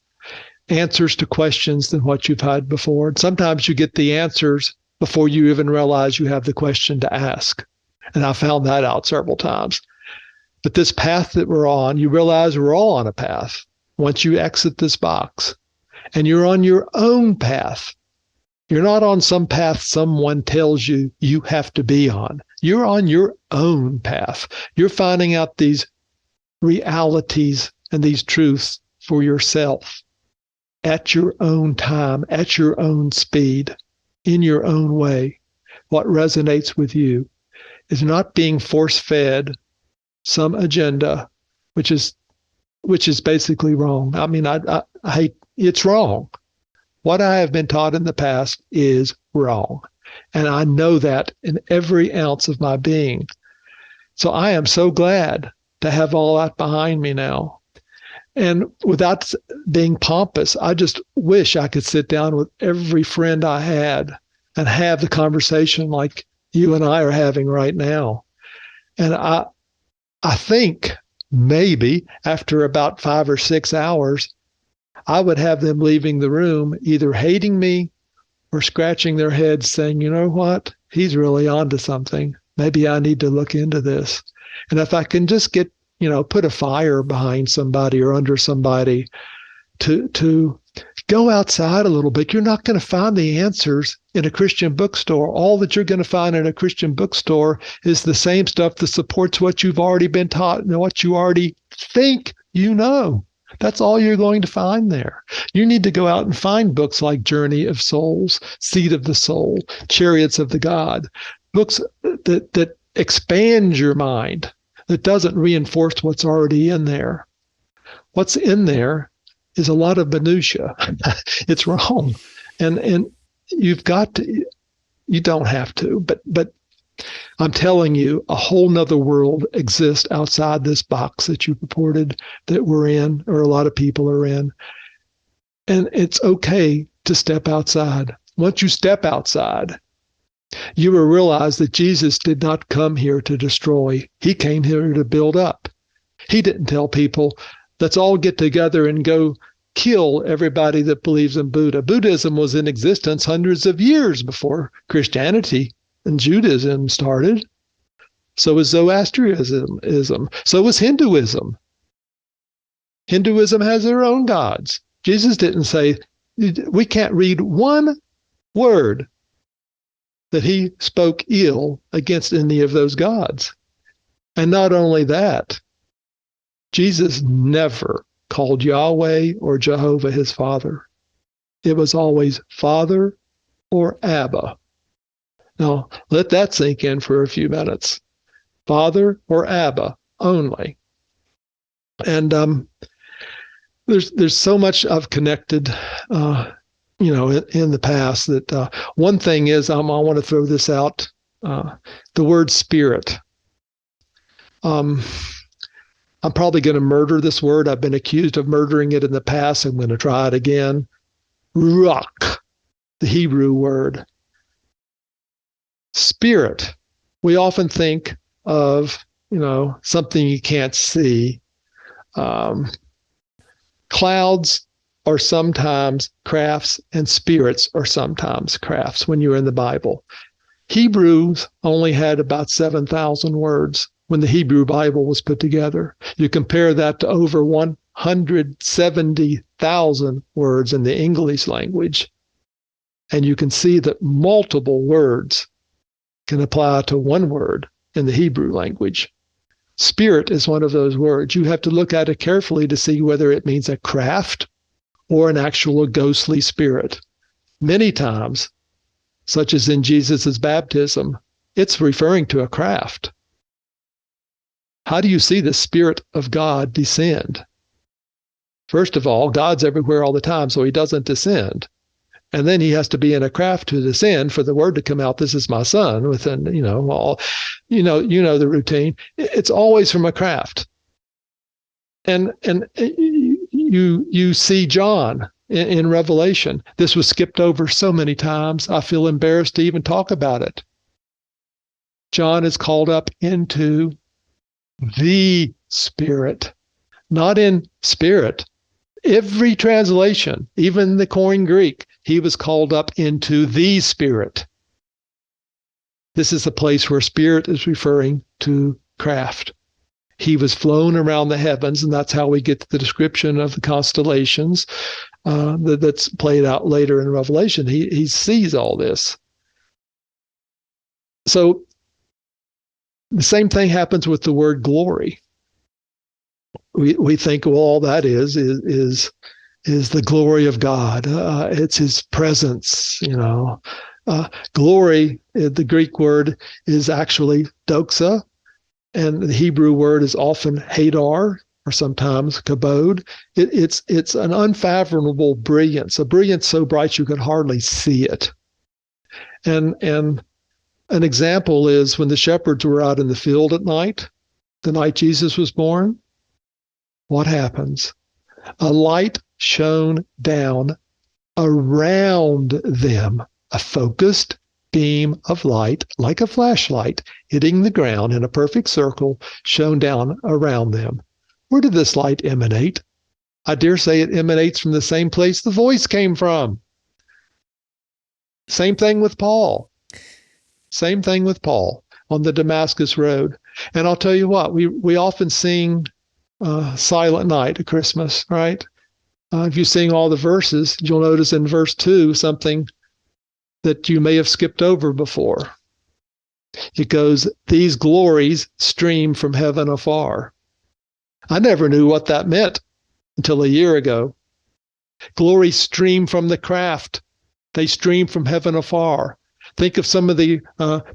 answers to questions than what you've had before. And sometimes you get the answers before you even realize you have the question to ask. And I found that out several times. But this path that we're on, you realize we're all on a path once you exit this box. And you're on your own path. You're not on some path someone tells you you have to be on. You're on your own path. You're finding out these realities and these truths for yourself at your own time, at your own speed, in your own way. What resonates with you is not being force-fed some agenda, which is basically wrong. I mean, I hate, it's wrong. What I have been taught in the past is wrong. And I know that in every ounce of my being. So I am so glad to have all that behind me now. And without being pompous, I just wish I could sit down with every friend I had and have the conversation like you and I are having right now. And I think maybe after about 5 or 6 hours, I would have them leaving the room either hating me or scratching their heads saying, you know what, he's really onto something. Maybe I need to look into this. And if I can just get, put a fire behind somebody or under somebody to go outside a little bit. You're not going to find the answers in a Christian bookstore. All that you're going to find in a Christian bookstore is the same stuff that supports what you've already been taught and what you already think you know. That's all you're going to find there. You need to go out and find books like Journey of Souls, Seed of the Soul, Chariots of the God, books that expand your mind, that doesn't reinforce what's already in there. What's in there is a lot of minutia. It's wrong. And you've got to, you don't have to, but I'm telling you, a whole nother world exists outside this box that you purported that we're in, or a lot of people are in. And it's okay to step outside. Once you step outside, you will realize that Jesus did not come here to destroy. He came here to build up. He didn't tell people, let's all get together and go kill everybody that believes in Buddha. Buddhism was in existence hundreds of years before Christianity and Judaism started. So was Zoroastrianism. So was Hinduism. Hinduism has their own gods. Jesus didn't say, we can't read one word that he spoke ill against any of those gods. And not only that, Jesus never called Yahweh or Jehovah his father. It was always Father or Abba. Now, let that sink in for a few minutes. Father or Abba only. And there's so much I've connected, in the past that one thing is, I want to throw this out, the word spirit. I'm probably going to murder this word. I've been accused of murdering it in the past. I'm going to try it again. Ruach, the Hebrew word. Spirit. We often think of, something you can't see. Clouds are sometimes crafts and spirits are sometimes crafts when you're in the Bible. Hebrews only had about 7,000 words when the Hebrew Bible was put together. You compare that to over 170,000 words in the English language, and you can see that multiple words can apply to one word in the Hebrew language. Spirit is one of those words. You have to look at it carefully to see whether it means a craft or an actual ghostly spirit. Many times, such as in Jesus' baptism, it's referring to a craft. How do you see the Spirit of God descend? First of all, God's everywhere all the time, so he doesn't descend. And then he has to be in a craft to descend for the word to come out. This is my son. Within, the routine. It's always from a craft. And you see John in Revelation. This was skipped over so many times. I feel embarrassed to even talk about it. John is called up into the Spirit, not in spirit. Every translation, even the Koine Greek, he was called up into the Spirit. This is the place where Spirit is referring to craft. He was flown around the heavens, and that's how we get to the description of the constellations that's played out later in Revelation. He sees all this. So the same thing happens with the word glory. We think, well, all that is the glory of God. It's His presence. Glory, the Greek word is actually doxa, and the Hebrew word is often hadar, or sometimes kabod. It's an unfathomable brilliance, a brilliance so bright you could hardly see it. And an example is when the shepherds were out in the field at night, the night Jesus was born. What happens? A light shone down around them, a focused beam of light, like a flashlight, hitting the ground in a perfect circle, shone down around them. Where did this light emanate? I dare say it emanates from the same place the voice came from. Same thing with Paul. Same thing with Paul on the Damascus Road. And I'll tell you what, we often sing Silent Night at Christmas, right? If you sing all the verses, you'll notice in verse 2 something that you may have skipped over before. It goes, these glories stream from heaven afar. I never knew what that meant until a year ago. Glories stream from the craft. They stream from heaven afar. Think of some of the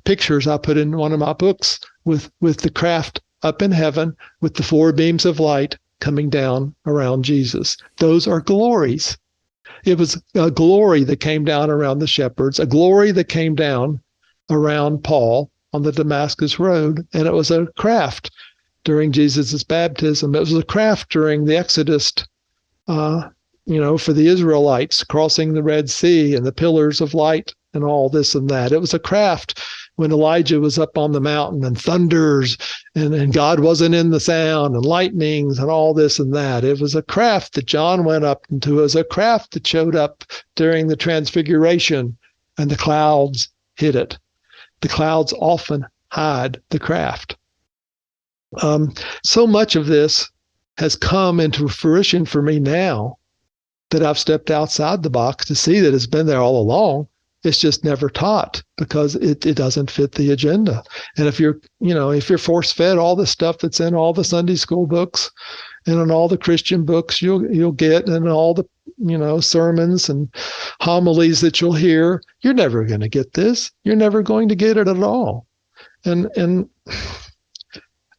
pictures I put in one of my books with the craft up in heaven with the four beams of light coming down around Jesus. Those are glories. It was a glory that came down around the shepherds, a glory that came down around Paul on the Damascus Road, and it was a craft during Jesus' baptism. It was a craft during the Exodus, for the Israelites crossing the Red Sea and the pillars of light and all this and that. It was a craft when Elijah was up on the mountain and thunders and God wasn't in the sound and lightnings and all this and that. It was a craft that John went up into. It was a craft that showed up during the Transfiguration and the clouds hid it. The clouds often hide the craft. So much of this has come into fruition for me now that I've stepped outside the box to see that it's been there all along. It's just never taught because it doesn't fit the agenda. And if you're force fed all the stuff that's in all the Sunday school books and in all the Christian books you'll get and all the sermons and homilies that you'll hear, you're never going to get this. You're never going to get it at all. And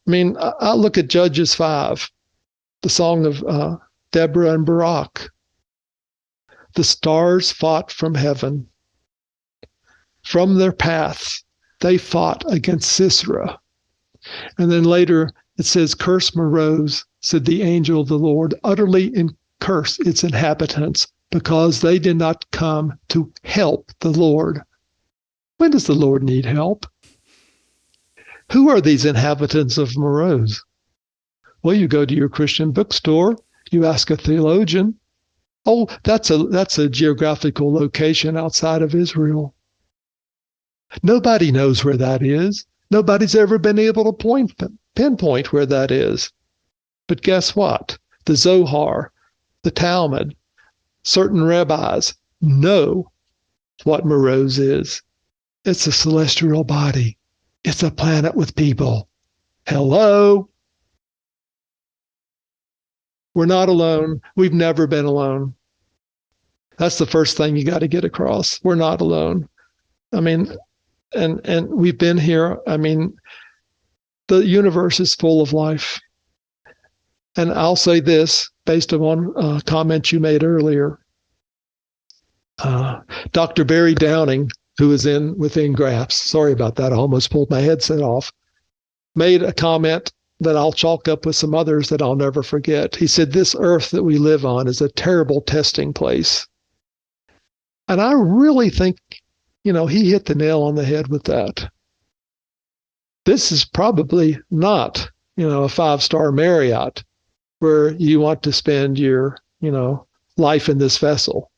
I look at Judges 5, the song of Deborah and Barak. The stars fought from heaven. From their paths, they fought against Sisera. And then later it says, curse Meroz, said the angel of the Lord, utterly curse its inhabitants, because they did not come to help the Lord. When does the Lord need help? Who are these inhabitants of Meroz? Well, you go to your Christian bookstore, you ask a theologian. Oh, that's a geographical location outside of Israel. Nobody knows where that is. Nobody's ever been able to pinpoint where that is. But guess what? The Zohar, the Talmud, certain rabbis know what Meroz is. It's a celestial body. It's a planet with people. Hello? We're not alone. We've never been alone. That's the first thing you got to get across. We're not alone. And we've been here. The universe is full of life. And I'll say this based on one comment you made earlier. Dr. Barry Downing, who is within Graphs, sorry about that, I almost pulled my headset off, made a comment that I'll chalk up with some others that I'll never forget. He said, "This earth that we live on is a terrible testing place." And I really think, he hit the nail on the head with that. This is probably not, a 5-star Marriott where you want to spend your, life in this vessel.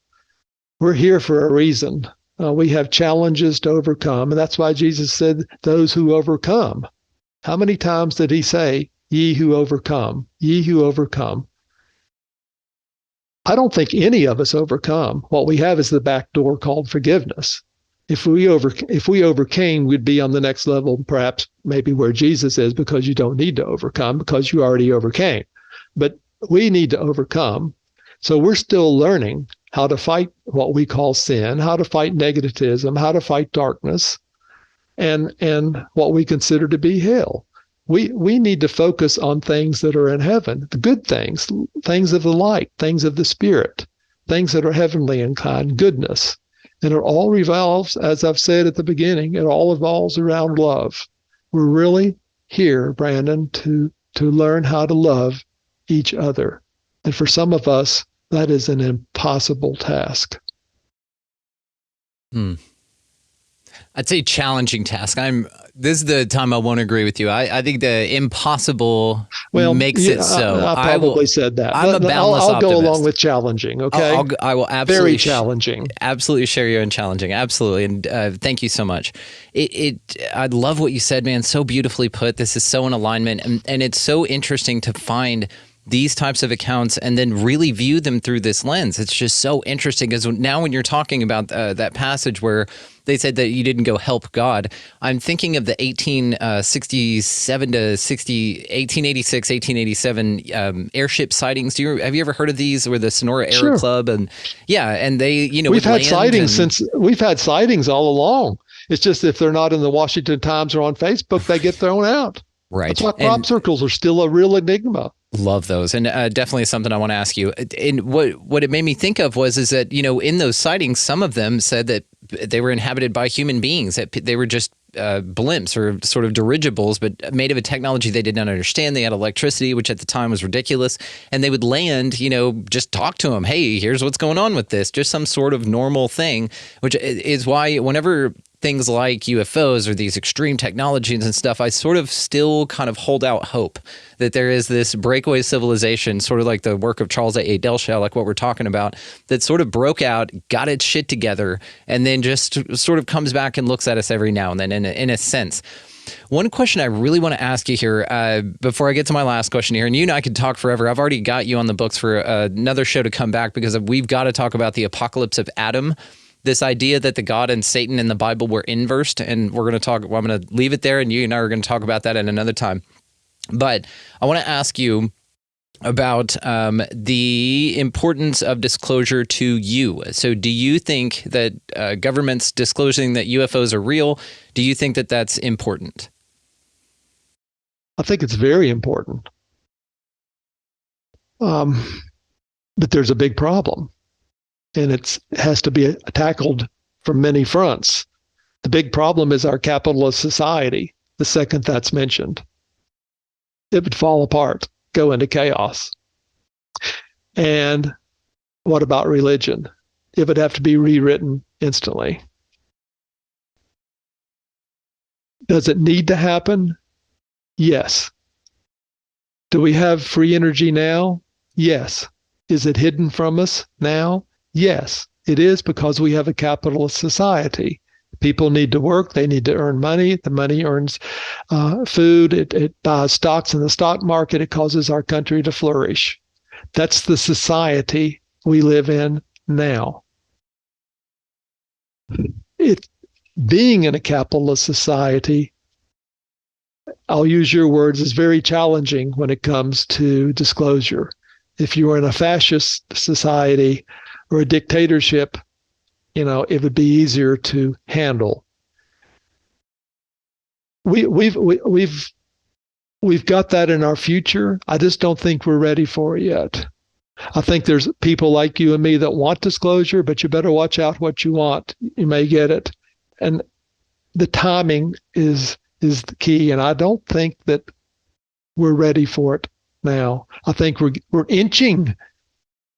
We're here for a reason. We have challenges to overcome. And that's why Jesus said, "Those who overcome." How many times did he say, "Ye who overcome, ye who overcome"? I don't think any of us overcome. What we have is the back door called forgiveness. If we overcame, we'd be on the next level, perhaps maybe where Jesus is, because you don't need to overcome because you already overcame. But we need to overcome. So we're still learning how to fight what we call sin, how to fight negativism, how to fight darkness, and what we consider to be hell. We need to focus on things that are in heaven, the good things, things of the light, things of the spirit, things that are heavenly in kind, goodness. And it all revolves, as I've said at the beginning, it all revolves around love. We're really here, Brandon, to learn how to love each other. And for some of us, that is an impossible task. I'd say challenging task. This is the time I won't agree with you. I think the impossible makes it so. I probably said that. I'm a boundless I'll optimist. go along with challenging, okay? I will absolutely very challenging. Absolutely share you in challenging. Absolutely. And thank you so much. I love what you said, man. So beautifully put. This is so in alignment. And it's so interesting to find these types of accounts and then really view them through this lens. It's just so interesting because now when you're talking about that passage where they said that you didn't go help God, I'm thinking of the 1867 to 1886, 1887 airship sightings. Have you ever heard of these? Where the Sonora Aero Sure. Club and they, we've had sightings we've had sightings all along. It's just if they're not in the Washington Times or on Facebook, they get thrown out. Right. That's why crop circles are still a real enigma. Love those. And definitely something I want to ask you. And what it made me think of is that, in those sightings, some of them said that they were inhabited by human beings, that they were just blimps or sort of dirigibles, but made of a technology they did not understand. They had electricity, which at the time was ridiculous. And they would land, just talk to them. Hey, here's what's going on with this. Just some sort of normal thing, which is why whenever things like UFOs or these extreme technologies and stuff, I sort of still kind of hold out hope that there is this breakaway civilization, sort of like the work of Charles A. Delshaw, like what we're talking about, that sort of broke out, got its shit together, and then just sort of comes back and looks at us every now and then in a sense. One question I really want to ask you here before I get to my last question here, and you and I could talk forever. I've already got you on the books for another show to come back because we've got to talk about the apocalypse of Adam. This idea that the God and Satan in the Bible were inversed, and we're going to talk. Well, I'm going to leave it there, and you and I are going to talk about that at another time. But I want to ask you about the importance of disclosure to you. So, do you think that governments disclosing that UFOs are real? Do you think that that's important? I think it's very important, but there's a big problem. And it has to be tackled from many fronts. The big problem is our capitalist society. The second that's mentioned, it would fall apart, go into chaos. And what about religion? It would have to be rewritten instantly. Does it need to happen? Yes. Do we have free energy now? Yes. Is it hidden from us now? Yes, it is, because we have a capitalist society. People need to work. They need to earn money. The money earns food. It buys stocks in the stock market. It causes our country to flourish. That's the society we live in now. Being in a capitalist society, I'll use your words, is very challenging when it comes to disclosure. If you were in a fascist society or a dictatorship, it would be easier to handle. We've got that in our future. I just don't think we're ready for it yet. I think there's people like you and me that want disclosure, but you better watch out what you want. You may get it. And the timing is the key. And I don't think that we're ready for it now. I think we're inching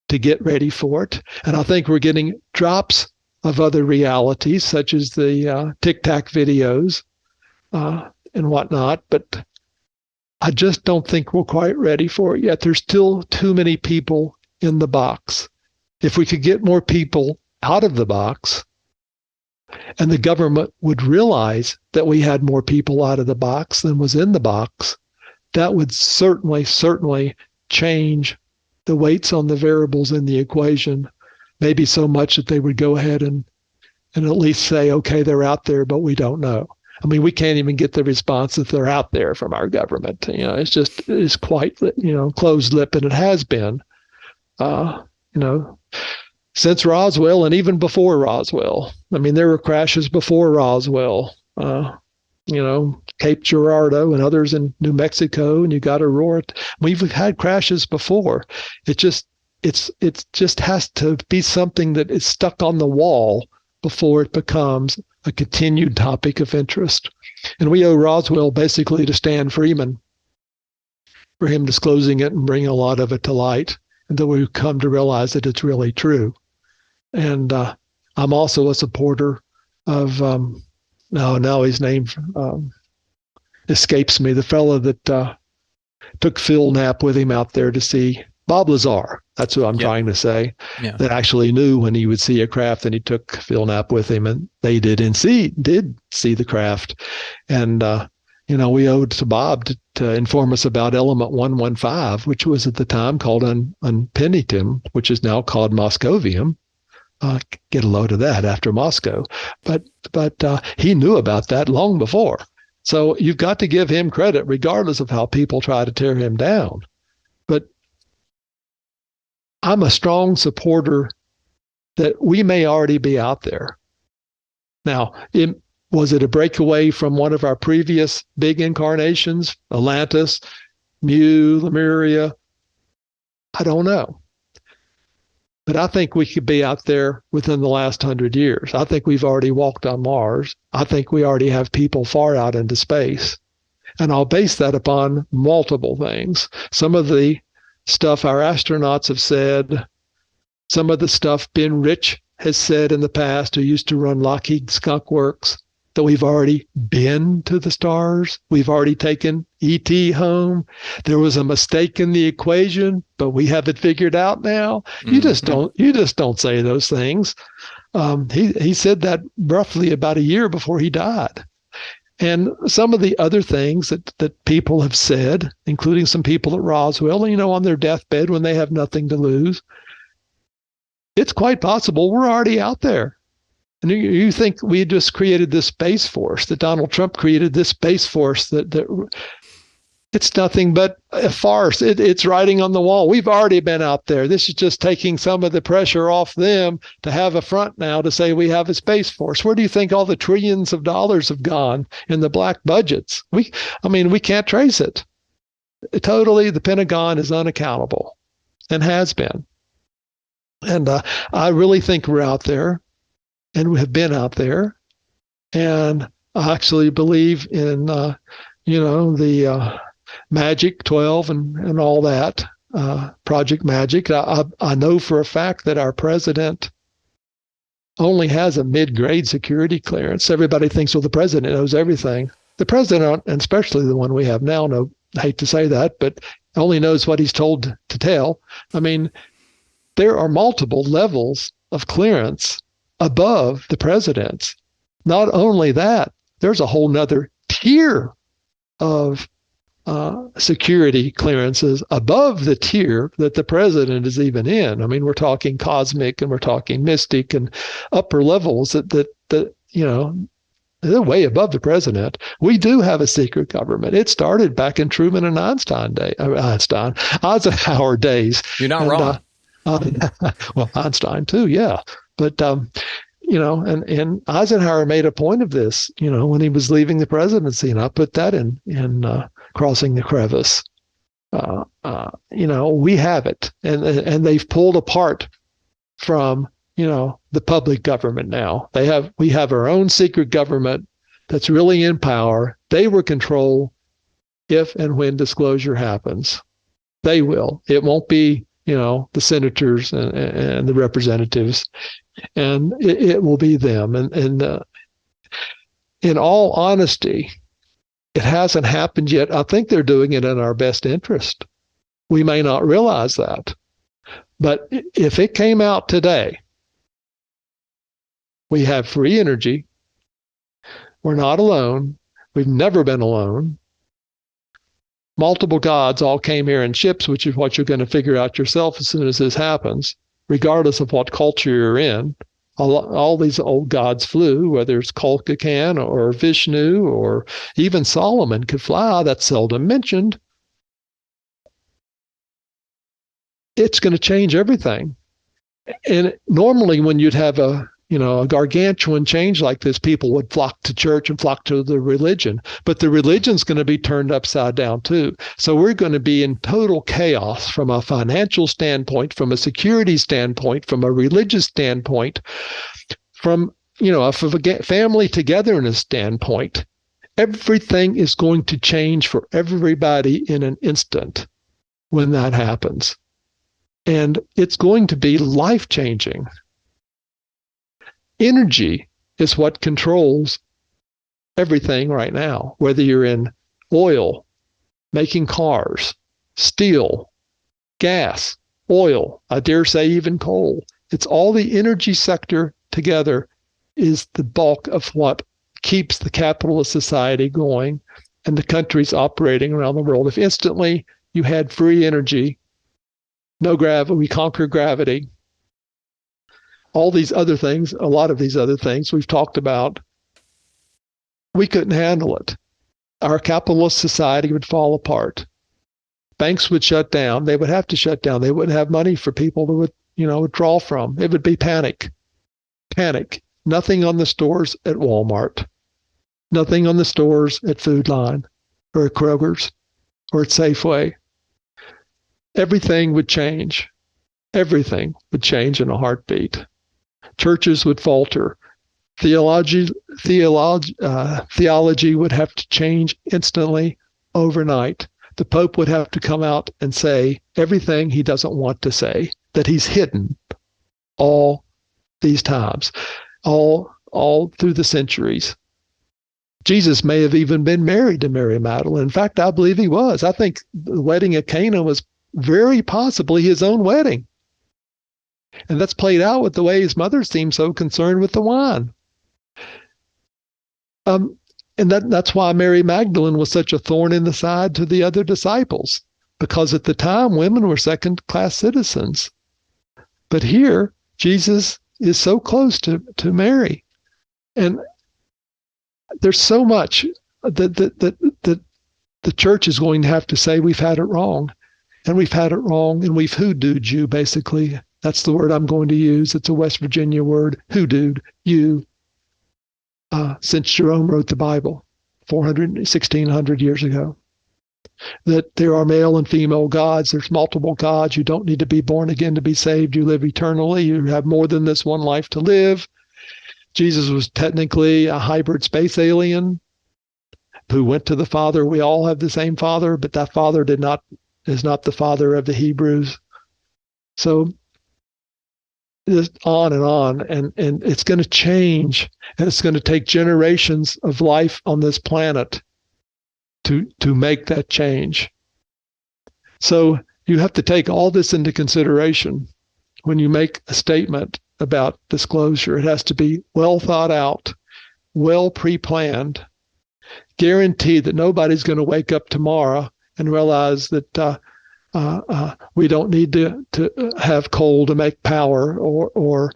to get ready for it. And I think we're getting drops of other realities, such as the Tic-Tac videos and whatnot. But I just don't think we're quite ready for it yet. There's still too many people in the box. If we could get more people out of the box, and the government would realize that we had more people out of the box than was in the box, that would certainly change the weights on the variables in the equation, maybe so much that they would go ahead and at least say, okay, they're out there, but we don't know. I mean, we can't even get the response that they're out there from our government. It's quite, closed lip, and it has been, since Roswell and even before Roswell. I mean, there were crashes before Roswell, Cape Girardeau and others in New Mexico, and you got Aurora. We've had crashes before. It just has to be something that is stuck on the wall before it becomes a continued topic of interest. And we owe Roswell basically to Stan Freeman for him disclosing it and bringing a lot of it to light, and that we've come to realize that it's really true. And I'm also a supporter of, now his name escapes me, the fellow that took Phil Knapp with him out there to see Bob Lazar. That's what I'm trying to say. Yeah. That actually knew when he would see a craft, and he took Phil Knapp with him, and they did see the craft. And we owed to Bob to inform us about element 115, which was at the time called unpentium, which is now called moscovium. Get a load of that after Moscow. But he knew about that long before. So you've got to give him credit, regardless of how people try to tear him down. But I'm a strong supporter that we may already be out there. Now, was it a breakaway from one of our previous big incarnations, Atlantis, Mu, Lemuria? I don't know. But I think we could be out there within the last 100 years. I think we've already walked on Mars. I think we already have people far out into space. And I'll base that upon multiple things. Some of the stuff our astronauts have said, some of the stuff Ben Rich has said in the past, who used to run Lockheed Skunk Works, that we've already been to the stars. We've already taken ET home. There was a mistake in the equation, but we have it figured out now. You just don't say those things. He said that roughly about a year before he died. And some of the other things that people have said, including some people at Roswell, on their deathbed when they have nothing to lose, it's quite possible we're already out there. And you think we just created this Space Force, that Donald Trump created this Space Force, that it's nothing but a farce. It's writing on the wall. We've already been out there. This is just taking some of the pressure off them to have a front now to say we have a Space Force. Where do you think all the trillions of dollars have gone in the black budgets? We can't trace it. Totally, the Pentagon is unaccountable and has been. And I really think we're out there. And we have been out there, and I actually believe in, the Magic 12 and all that, Project Magic. I know for a fact that our president only has a mid-grade security clearance. Everybody thinks, well, the president knows everything. The president, and especially the one we have now, I hate to say that, but only knows what he's told to tell. I mean, there are multiple levels of clearance above the president's. Not only that, there's a whole nother tier of security clearances above the tier that the president is even in. I mean, we're talking cosmic and we're talking mystic and upper levels that they're way above the president. We do have a secret government. It started back in Truman and Eisenhower days. You're not wrong. Well, Einstein too, yeah. But, and Eisenhower made a point of this, when he was leaving the presidency, and I put that in Crossing the Crevice. we have it, and they've pulled apart from the public government now. We have our own secret government that's really in power. They will control if and when disclosure happens. They will. It won't be the senators and the representatives, and it will be them. And in all honesty, it hasn't happened yet. I think they're doing it in our best interest. We may not realize that. But if it came out today, we have free energy. We're not alone. We've never been alone. Multiple gods all came here in ships, which is what you're going to figure out yourself as soon as this happens, regardless of what culture you're in. All these old gods flew, whether it's Kulkakan or Vishnu or even Solomon could fly. That's seldom mentioned. It's going to change everything. And normally when you'd have a gargantuan change like this, people would flock to church and flock to the religion. But the religion's going to be turned upside down too. So we're going to be in total chaos from a financial standpoint, from a security standpoint, from a religious standpoint, from a family togetherness standpoint. Everything is going to change for everybody in an instant when that happens. And it's going to be life-changing. Energy is what controls everything right now, whether you're in oil, making cars, steel, gas, oil, I dare say even coal. It's all the energy sector together is the bulk of what keeps the capitalist society going and the countries operating around the world. If instantly you had free energy, no gravity, we conquer gravity, all these other things, a lot of these other things we've talked about, we couldn't handle it. Our capitalist society would fall apart. Banks would shut down. They would have to shut down. They wouldn't have money for people to withdraw from. It would be panic. Panic. Nothing on the stores at Walmart. Nothing on the stores at Food Line or at Kroger's or at Safeway. Everything would change. Everything would change in a heartbeat. Churches would falter. Theology would have to change instantly, overnight. The Pope would have to come out and say everything he doesn't want to say, that he's hidden all these times, all through the centuries. Jesus may have even been married to Mary Magdalene. In fact, I believe he was. I think the wedding at Cana was very possibly his own wedding. And that's played out with the way his mother seemed so concerned with the wine. And that's why Mary Magdalene was such a thorn in the side to the other disciples, because at the time women were second-class citizens. But here, Jesus is so close to Mary. And there's so much that the church is going to have to say we've had it wrong. And we've had it wrong, and we've hoodooed you, basically. That's the word I'm going to use. It's a West Virginia word, hoodooed you, since Jerome wrote the Bible 1,600 years ago. That there are male and female gods. There's multiple gods. You don't need to be born again to be saved. You live eternally. You have more than this one life to live. Jesus was technically a hybrid space alien who went to the Father. We all have the same Father, but that Father is not the Father of the Hebrews. So just on, and it's going to change, and it's going to take generations of life on this planet to make that change. So you have to take all this into consideration when you make a statement about disclosure. It has to be well thought out, well pre-planned, guaranteed that nobody's going to wake up tomorrow and realize that we don't need to have coal to make power or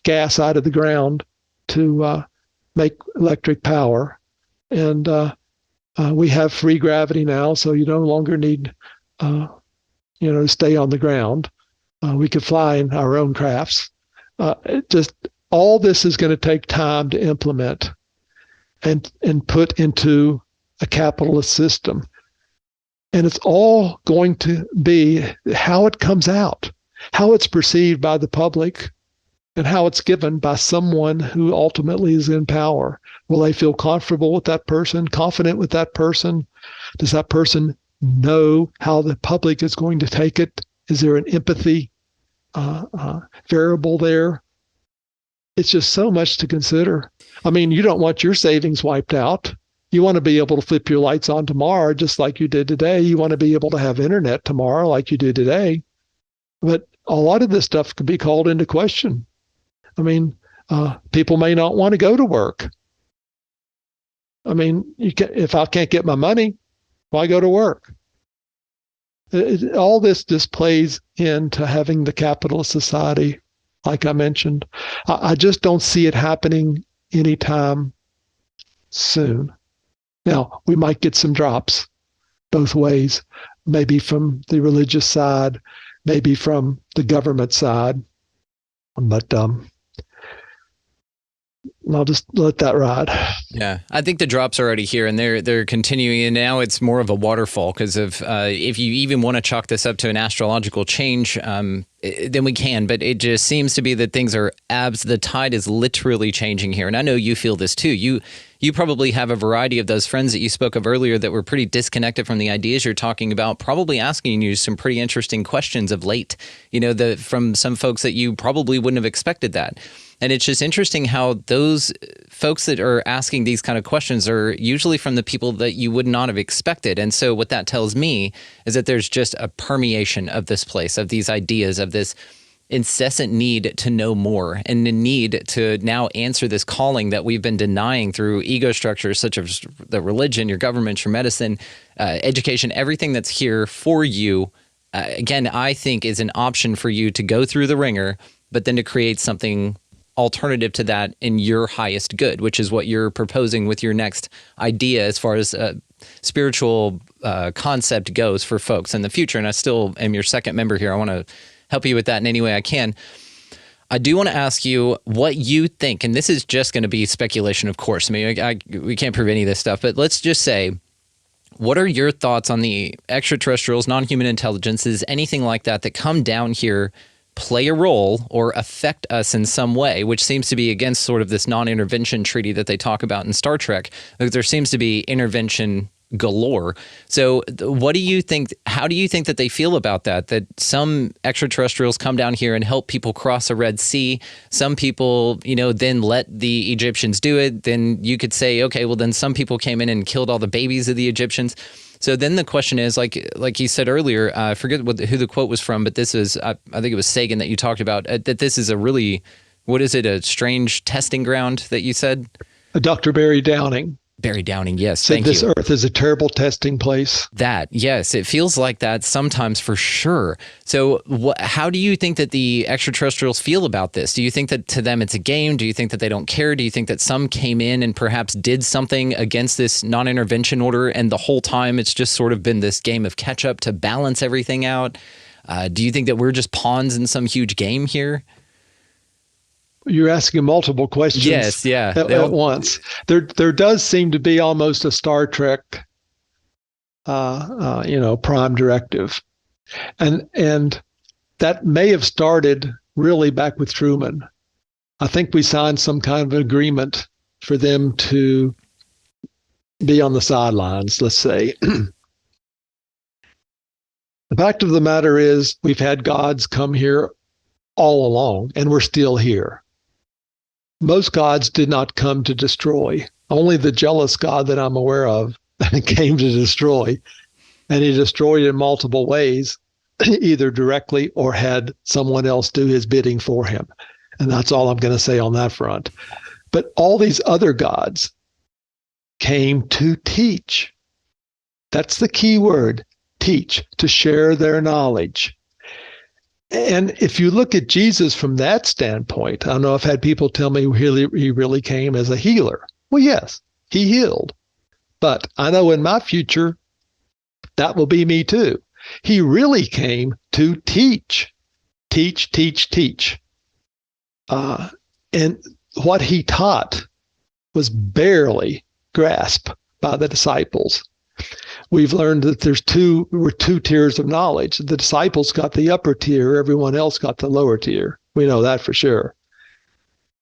gas out of the ground to make electric power. And we have free gravity now, so you no longer need to stay on the ground. We could fly in our own crafts. Just all this is going to take time to implement and put into a capitalist system. And it's all going to be how it comes out, how it's perceived by the public, and how it's given by someone who ultimately is in power. Will they feel comfortable with that person, confident with that person? Does that person know how the public is going to take it? Is there an empathy variable there? It's just so much to consider. I mean, you don't want your savings wiped out. You want to be able to flip your lights on tomorrow just like you did today. You want to be able to have internet tomorrow like you do today. But a lot of this stuff could be called into question. I mean, people may not want to go to work. I mean, if I can't get my money, why go to work? All this just plays into having the capitalist society, like I mentioned. I just don't see it happening anytime soon. Now, we might get some drops both ways, maybe from the religious side, maybe from the government side, but I'll just let that ride. Yeah, I think the drops are already here, and they're continuing, and now it's more of a waterfall because of if you even want to chalk this up to an astrological change, then we can. But it just seems to be that things are the tide is literally changing here, and I know you feel this too. You probably have a variety of those friends that you spoke of earlier that were pretty disconnected from the ideas you're talking about, probably asking you some pretty interesting questions of late. You know, from some folks that you probably wouldn't have expected that. And it's just interesting how those folks that are asking these kind of questions are usually from the people that you would not have expected. And so what that tells me is that there's just a permeation of this place, of these ideas, of this incessant need to know more and the need to now answer this calling that we've been denying through ego structures such as the religion, your government, your medicine, education, everything that's here for you. Again, I think is an option for you to go through the ringer, but then to create something alternative to that in your highest good, which is what you're proposing with your next idea as far as spiritual concept goes for folks in the future. And I still am your second member here. I want to help you with that in any way I can. I do want to ask you what you think, and this is just going to be speculation, of course. I mean, we can't prove any of this stuff, but let's just say, what are your thoughts on the extraterrestrials, non-human intelligences, anything like that come down here, play a role or affect us in some way, which seems to be against sort of this non-intervention treaty that they talk about in Star Trek. There seems to be intervention galore. So what do you think, how do you think that they feel about that some extraterrestrials come down here and help people cross a Red Sea? Some people, then let the Egyptians do it. Then you could say, okay, well then some people came in and killed all the babies of the Egyptians. So then the question is, like you said earlier, I forget who the quote was from, but this is, I think it was Sagan that you talked about, that this is a really, a strange testing ground that you said? Dr. Barry Downing. Barry Downing, yes, said thank you. This Earth is a terrible testing place. Yes, it feels like that sometimes for sure. So how do you think that the extraterrestrials feel about this? Do you think that to them it's a game? Do you think that they don't care? Do you think that some came in and perhaps did something against this non-intervention order and the whole time it's just sort of been this game of catch up to balance everything out? Do you think that we're just pawns in some huge game here? You're asking multiple questions. Yes, yeah. At once. There does seem to be almost a Star Trek, prime directive, and that may have started really back with Truman. I think we signed some kind of agreement for them to be on the sidelines, let's say. The fact of the matter is, we've had gods come here all along, and we're still here. Most gods did not come to destroy. Only the jealous God that I'm aware of came to destroy. And he destroyed in multiple ways, either directly or had someone else do his bidding for him. And that's all I'm going to say on that front. But all these other gods came to teach. That's the key word, teach, to share their knowledge. And if you look at Jesus from that standpoint, I know I've had people tell me he really came as a healer. Well, yes, he healed. But I know in my future, that will be me too. He really came to teach. Teach, teach, teach. And what he taught was barely grasped by the disciples. we've learned that there's two tiers of knowledge. The disciples got the upper tier, everyone else got the lower tier. We know that for sure.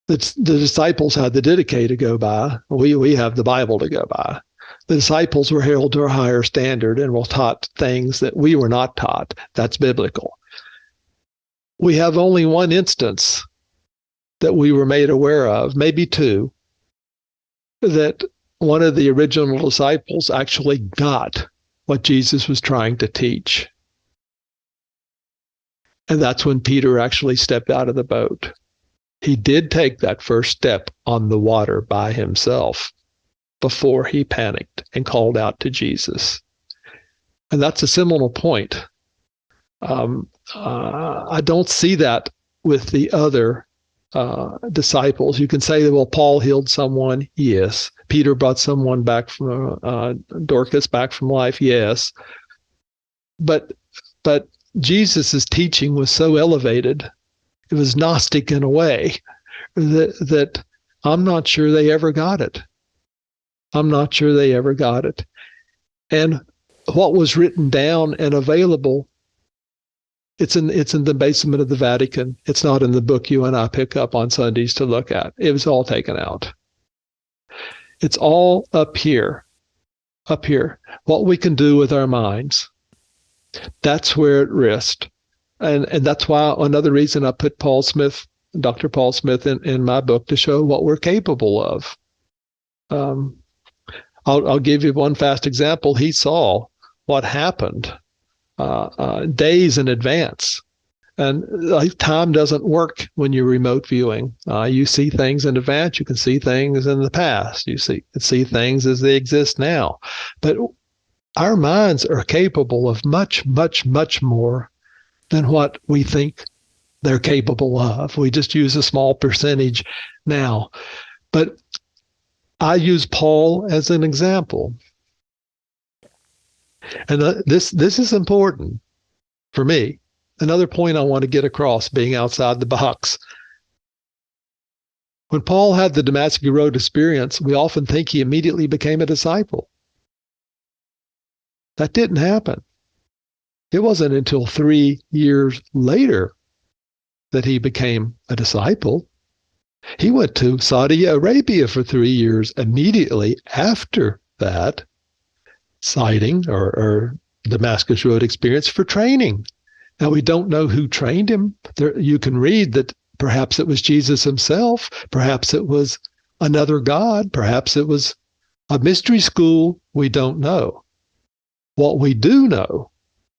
The disciples had the Didache to go by. We have the Bible to go by. The disciples were held to a higher standard and were taught things that we were not taught. That's biblical. We have only one instance that we were made aware of, maybe two, that one of the original disciples actually got what Jesus was trying to teach. And that's when Peter actually stepped out of the boat. He did take that first step on the water by himself before he panicked and called out to Jesus. And that's a seminal point. I don't see that with the other disciples. You can say that, well, Paul healed someone. Yes. Peter brought someone back from Dorcas back from life. Yes. But Jesus's teaching was so elevated, it was Gnostic in a way, that I'm not sure they ever got it. I'm not sure they ever got it. And what was written down and available, it's in the basement of the Vatican. It's not in the book you and I pick up on Sundays to look at. It was all taken out. It's all up here. Up here. What we can do with our minds. That's where it rests. And that's why another reason I put Dr. Paul Smith in my book, to show what we're capable of. I'll give you one fast example. He saw what happened days in advance. And time doesn't work when you're remote viewing. You see things in advance. You can see things in the past. You see things as they exist now. But our minds are capable of much, much, much more than what we think they're capable of. We just use a small percentage now. But I use Paul as an example. And this is important for me. Another point I want to get across, being outside the box. When Paul had the Damascus Road experience, we often think he immediately became a disciple. That didn't happen. It wasn't until 3 years later that he became a disciple. He went to Saudi Arabia for 3 years immediately after that sighting or Damascus Road experience for training. Now, we don't know who trained him. You can read that perhaps it was Jesus himself, perhaps it was another God, perhaps it was a mystery school. We don't know. What we do know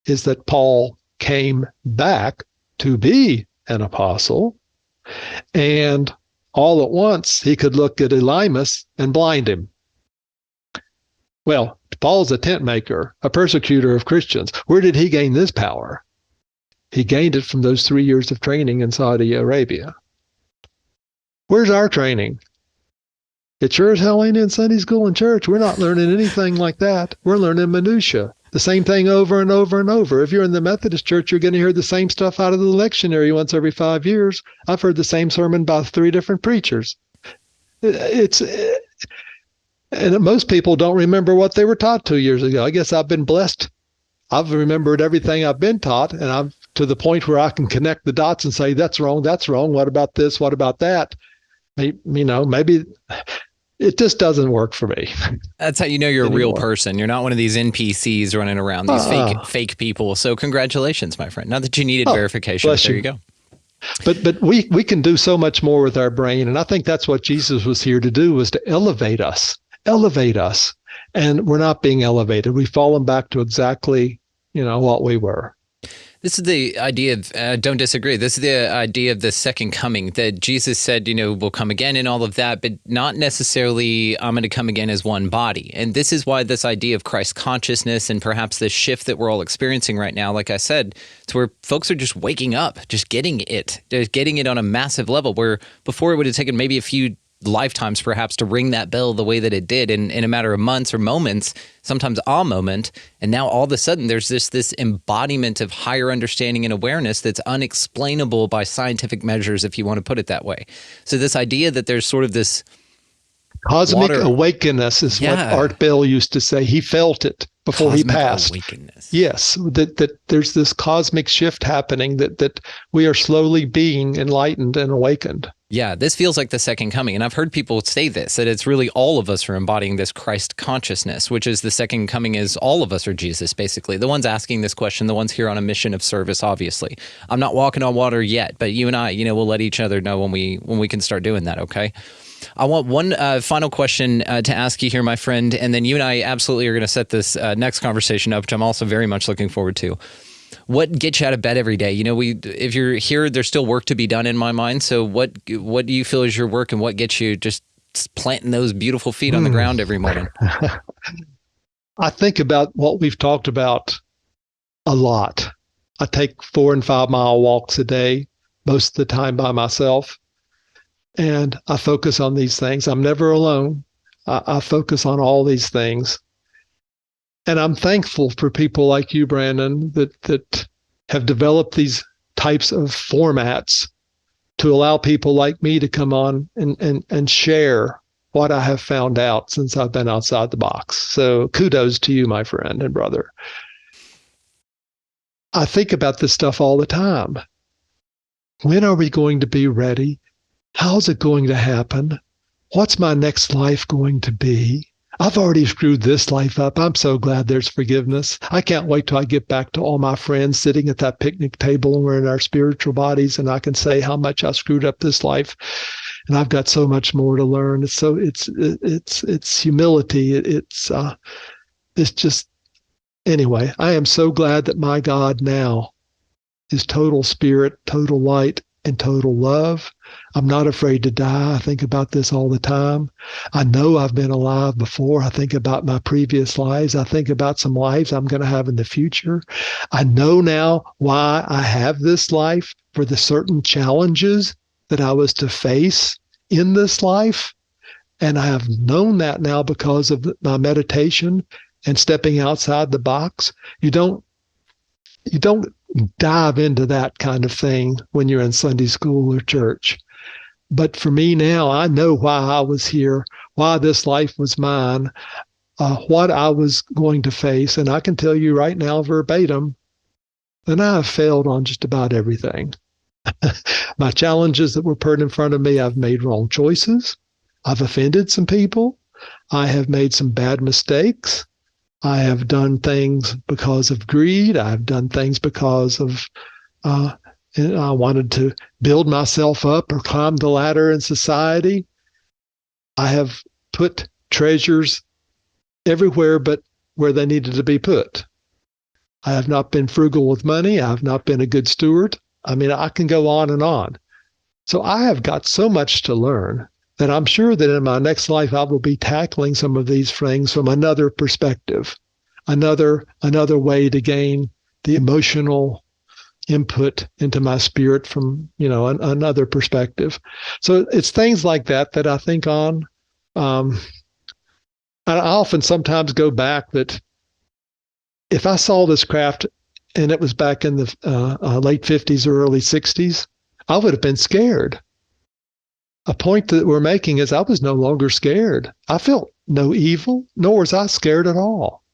is that Paul came back to be an apostle, and all at once he could look at Elymas and blind him. Well, Paul's a tent maker, a persecutor of Christians. Where did he gain this power? He gained it from those 3 years of training in Saudi Arabia. Where's our training? It sure as hell ain't in Sunday school and church. We're not learning anything like that. We're learning minutia. The same thing over and over and over. If you're in the Methodist church, you're going to hear the same stuff out of the lectionary once every 5 years. I've heard the same sermon by 3 different preachers. And most people don't remember what they were taught 2 years ago. I guess I've been blessed. I've remembered everything I've been taught, and I'm to the point where I can connect the dots and say, that's wrong, that's wrong. What about this? What about that? Maybe it just doesn't work for me. That's how you know you're a real person. You're not one of these NPCs running around, these fake people. So congratulations, my friend. Not that you needed verification, but there you go. But we can do so much more with our brain. And I think that's what Jesus was here to do, was to elevate us. And we're not being elevated. We've fallen back to exactly, what we were. This is the idea of, don't disagree, this is the idea of the second coming, that Jesus said, will come again and all of that, but not necessarily I'm going to come again as one body. And this is why this idea of Christ consciousness and perhaps the shift that we're all experiencing right now, like I said, it's where folks are just waking up, just getting it on a massive level, where before it would have taken maybe a few lifetimes perhaps to ring that bell the way that it did in a matter of months or moments, sometimes a moment. And now all of a sudden there's this embodiment of higher understanding and awareness that's unexplainable by scientific measures, if you want to put it that way. So this idea that there's sort of this Cosmic water. awakeness is what Art Bell used to say. He felt it before he passed. Awakeness. Yes, that there's this cosmic shift happening, that we are slowly being enlightened and awakened. Yeah, this feels like the second coming. And I've heard people say this, that it's really all of us are embodying this Christ consciousness, which is the second coming is all of us are Jesus, basically. The ones asking this question, the ones here on a mission of service, obviously. I'm not walking on water yet, but you and I, we'll let each other know when we can start doing that, okay? I want one final question to ask you here, my friend, and then you and I absolutely are going to set this next conversation up, which I'm also very much looking forward to. What gets you out of bed every day? If you're here, there's still work to be done in my mind. So what do you feel is your work, and what gets you just planting those beautiful feet on the ground every morning? I think about what we've talked about a lot. I take 4 and 5 mile walks a day, most of the time by myself. And I focus on these things. I'm never alone. I focus on all these things. And I'm thankful for people like you, Brandon, that have developed these types of formats to allow people like me to come on and share what I have found out since I've been outside the box. So kudos to you, my friend and brother. I think about this stuff all the time. When are we going to be ready? How's it going to happen? What's my next life going to be? I've already screwed this life up. I'm so glad there's forgiveness. I can't wait till I get back to all my friends sitting at that picnic table and we're in our spiritual bodies and I can say how much I screwed up this life. And I've got so much more to learn. It's humility. It's just, anyway, I am so glad that my God now is total spirit, total light, and total love. I'm not afraid to die. I think about this all the time. I know I've been alive before. I think about my previous lives. I think about some lives I'm going to have in the future. I know now why I have this life, for the certain challenges that I was to face in this life. And I have known that now because of my meditation and stepping outside the box. You don't dive into that kind of thing when you're in Sunday school or church. But for me now, I know why I was here, why this life was mine, what I was going to face. And I can tell you right now, verbatim, that I have failed on just about everything. My challenges that were put in front of me, I've made wrong choices. I've offended some people. I have made some bad mistakes. I have done things because of greed. I've done things because of I wanted to build myself up or climb the ladder in society. I have put treasures everywhere but where they needed to be put. I have not been frugal with money. I have not been a good steward. I mean, I can go on and on. So I have got so much to learn that I'm sure that in my next life, I will be tackling some of these things from another perspective, another way to gain the emotional input into my spirit from, another perspective. So it's things like that I think on. I often sometimes go back that if I saw this craft and it was back in the late 50s or early 60s, I would have been scared. A point that we're making is I was no longer scared. I felt no evil, nor was I scared at all.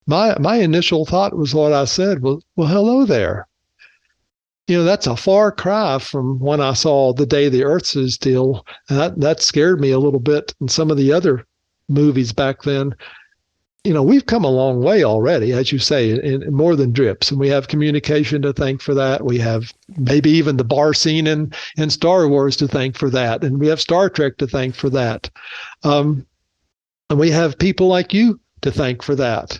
My initial thought was what I said, well, hello there. That's a far cry from when I saw The Day the Earth Stood Still. And that scared me a little bit. And some of the other movies back then, we've come a long way already, as you say, in more than drips. And we have communication to thank for that. We have maybe even the bar scene in Star Wars to thank for that. And we have Star Trek to thank for that. And we have people like you to thank for that.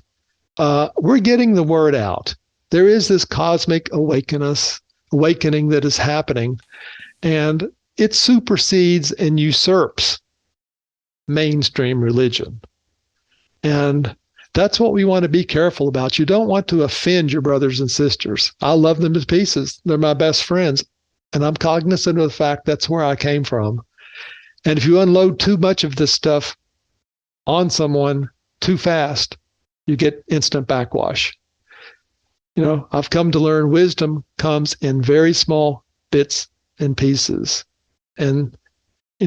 We're getting the word out. There is this cosmic awakening that is happening, and it supersedes and usurps mainstream religion. And that's what we want to be careful about. You don't want to offend your brothers and sisters. I love them to pieces. They're my best friends. And I'm cognizant of the fact that's where I came from. And if you unload too much of this stuff on someone too fast, you get instant backwash. I've come to learn wisdom comes in very small bits and pieces. And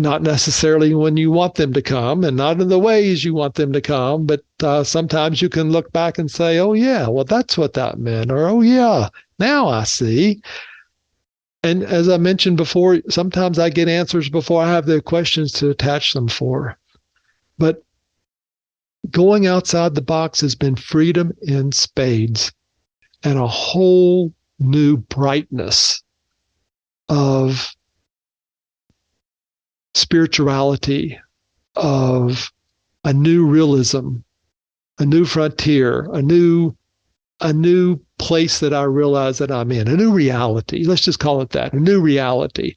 not necessarily when you want them to come and not in the ways you want them to come, but sometimes you can look back and say, oh, yeah, well, that's what that meant. Or, oh, yeah, now I see. And as I mentioned before, sometimes I get answers before I have the questions to attach them for. But going outside the box has been freedom in spades and a whole new brightness of spirituality, of a new realism, a new frontier, a new place that I realize that I'm in, a new reality. Let's just call it that, a new reality.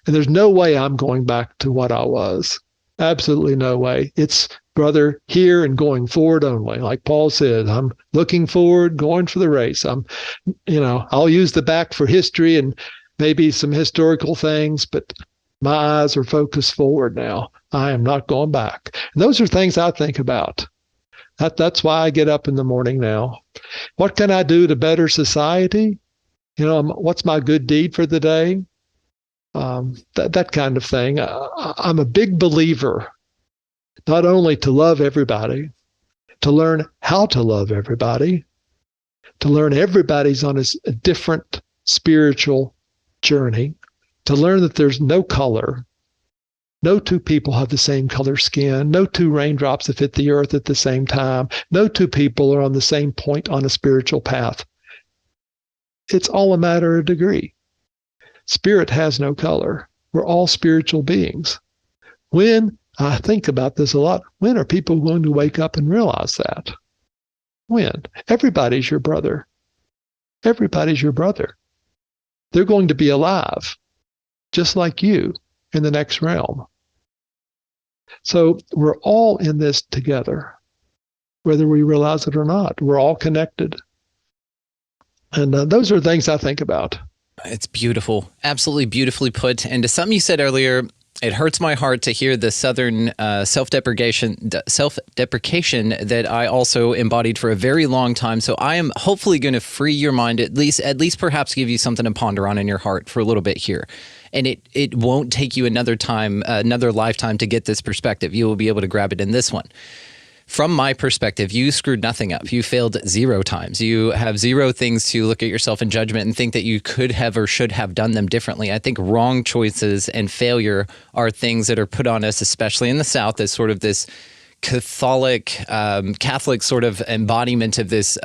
And there's no way I'm going back to what I was. Absolutely no way. It's, brother, here and going forward only. Like Paul said, I'm looking forward, going for the race. I'll use the back for history and maybe some historical things, but my eyes are focused forward now. I am not going back. And those are things I think about. That's why I get up in the morning now. What can I do to better society? What's my good deed for the day? That kind of thing. I'm a big believer, not only to love everybody, to learn how to love everybody, to learn everybody's on a different spiritual journey, to learn that there's no color. No two people have the same color skin. No two raindrops that hit the earth at the same time. No two people are on the same point on a spiritual path. It's all a matter of degree. Spirit has no color. We're all spiritual beings. When, I think about this a lot, when are people going to wake up and realize that? When? Everybody's your brother. Everybody's your brother. They're going to be alive, just like you, in the next realm. So we're all in this together, whether we realize it or not. We're all connected. And those are things I think about. It's beautiful. Absolutely beautifully put. And to something you said earlier, it hurts my heart to hear the Southern self-deprecation that I also embodied for a very long time. So I am hopefully going to free your mind, at least perhaps give you something to ponder on in your heart for a little bit here. And it won't take you another lifetime to get this perspective. You will be able to grab it in this one. From my perspective, you screwed nothing up. You failed 0 times. You have 0 things to look at yourself in judgment and think that you could have or should have done them differently. I think wrong choices and failure are things that are put on us, especially in the South, as sort of this Catholic sort of embodiment of this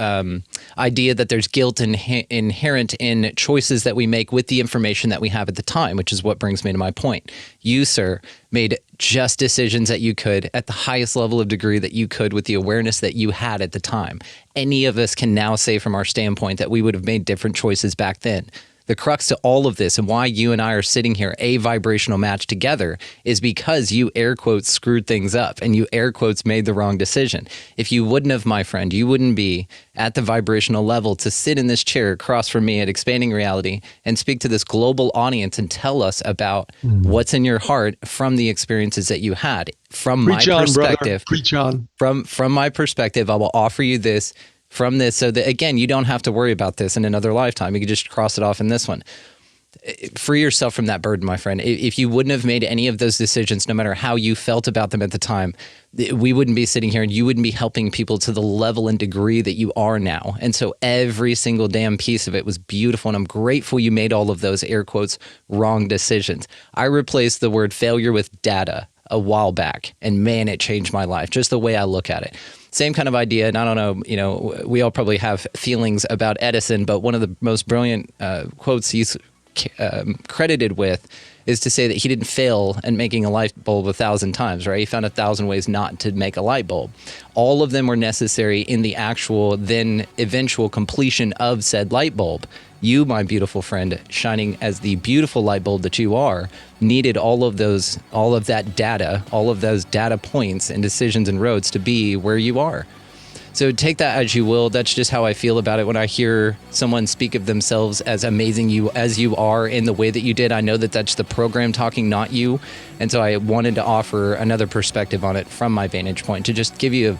idea that there's guilt inherent in choices that we make with the information that we have at the time, which is what brings me to my point. You, sir, made just decisions that you could at the highest level of degree that you could with the awareness that you had at the time. Any of us can now say from our standpoint that we would have made different choices back then. The crux to all of this and why you and I are sitting here a vibrational match together is because you air quotes screwed things up and you air quotes made the wrong decision. If you wouldn't have, my friend, you wouldn't be at the vibrational level to sit in this chair across from me at Expanding Reality and speak to this global audience and tell us about what's in your heart from the experiences that you had. From my perspective, Preach on. From my perspective, I will offer you this from this so that, again, you don't have to worry about this in another lifetime. You can just cross it off in this one. Free yourself from that burden, my friend. If you wouldn't have made any of those decisions, no matter how you felt about them at the time, we wouldn't be sitting here and you wouldn't be helping people to the level and degree that you are now. And so every single damn piece of it was beautiful. And I'm grateful you made all of those air quotes wrong decisions. I replaced the word failure with data a while back. And man, it changed my life, just the way I look at it. Same kind of idea. And I don't know, we all probably have feelings about Edison, but one of the most brilliant quotes he's credited with is to say that he didn't fail at making a light bulb 1,000 times, right? He found 1,000 ways not to make a light bulb. All of them were necessary in the actual, then eventual completion of said light bulb. You, my beautiful friend, shining as the beautiful light bulb that you are, needed all of that data, all of those data points and decisions and roads to be where you are. So take that as you will. That's just how I feel about it when I hear someone speak of themselves as amazing as you are in the way that you did. I know that that's the program talking, not you. And so I wanted to offer another perspective on it from my vantage point to just give you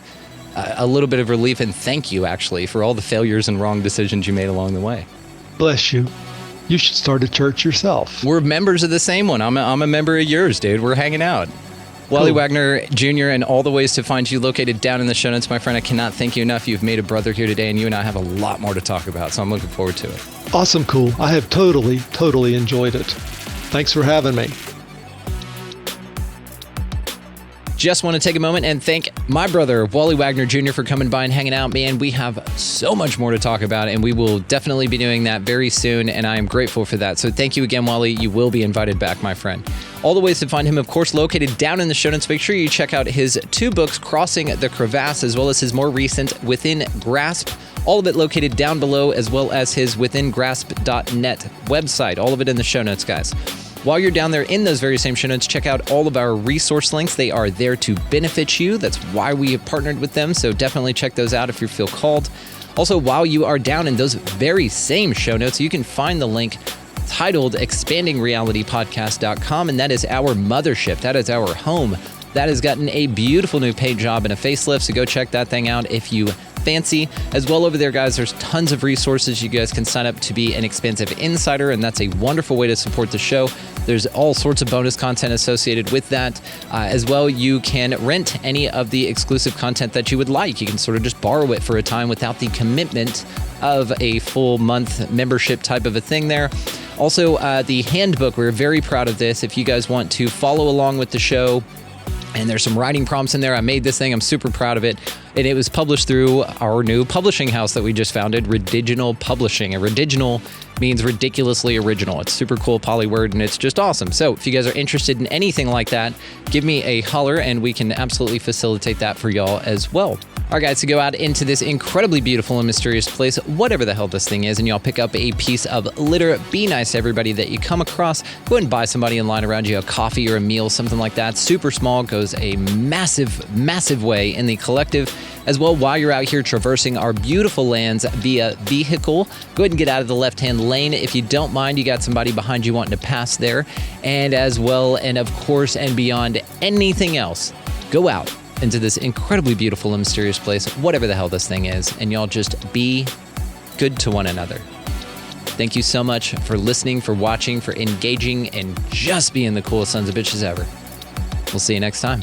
a little bit of relief and thank you, actually, for all the failures and wrong decisions you made along the way. Bless you. You should start a church yourself. We're members of the same one. I'm a member of yours, dude. We're hanging out. Wally Cool. Wagner Jr. and all the ways to find you located down in the show notes, my friend. I cannot thank you enough. You've made a brother here today, and you and I have a lot more to talk about, so I'm looking forward to it. Awesome, cool. I have totally enjoyed it. Thanks for having me. Just want to take a moment and thank my brother, Wally Wagner Jr., for coming by and hanging out. Man, we have so much more to talk about, and we will definitely be doing that very soon, and I am grateful for that. So thank you again, Wally. You will be invited back, my friend. All the ways to find him, of course, located down in the show notes. Make sure you check out his 2 books, Crossing the Crevasse, as well as his more recent Within Grasp. All of it located down below, as well as his withingrasp.net website. All of it in the show notes, guys. While you're down there in those very same show notes, check out all of our resource links. They are there to benefit you. That's why we have partnered with them. So definitely check those out if you feel called. Also, while you are down in those very same show notes, you can find the link titled expandingrealitypodcast.com, and that is our mothership. That is our home. That has gotten a beautiful new paint job and a facelift, so go check that thing out if you fancy. As well over there, guys, there's tons of resources. You guys can sign up to be an Expansive Insider, and that's a wonderful way to support the show. There's all sorts of bonus content associated with that. As well, you can rent any of the exclusive content that you would like. You can sort of just borrow it for a time without the commitment of a full month membership type of a thing there. Also, the handbook, we're very proud of this. If you guys want to follow along with the show, and there's some writing prompts in there. I made this thing. I'm super proud of it. And it was published through our new publishing house that we just founded, Ridiginal Publishing. And Ridiginal means ridiculously original. It's super cool polyword, and it's just awesome. So if you guys are interested in anything like that, give me a holler, and we can absolutely facilitate that for y'all as well. All right, guys, to go out into this incredibly beautiful and mysterious place, whatever the hell this thing is, and y'all pick up a piece of litter. Be nice to everybody that you come across. Go ahead and buy somebody in line around you a coffee or a meal, something like that. Super small, goes a massive way in the collective. As well, while you're out here traversing our beautiful lands via vehicle, go ahead and get out of the left-hand lane. If you don't mind, you got somebody behind you wanting to pass there. And as well, and of course, and beyond anything else, go out into this incredibly beautiful and mysterious place, whatever the hell this thing is, and y'all just be good to one another. Thank you so much for listening, for watching, for engaging, and just being the coolest sons of bitches ever. We'll see you next time.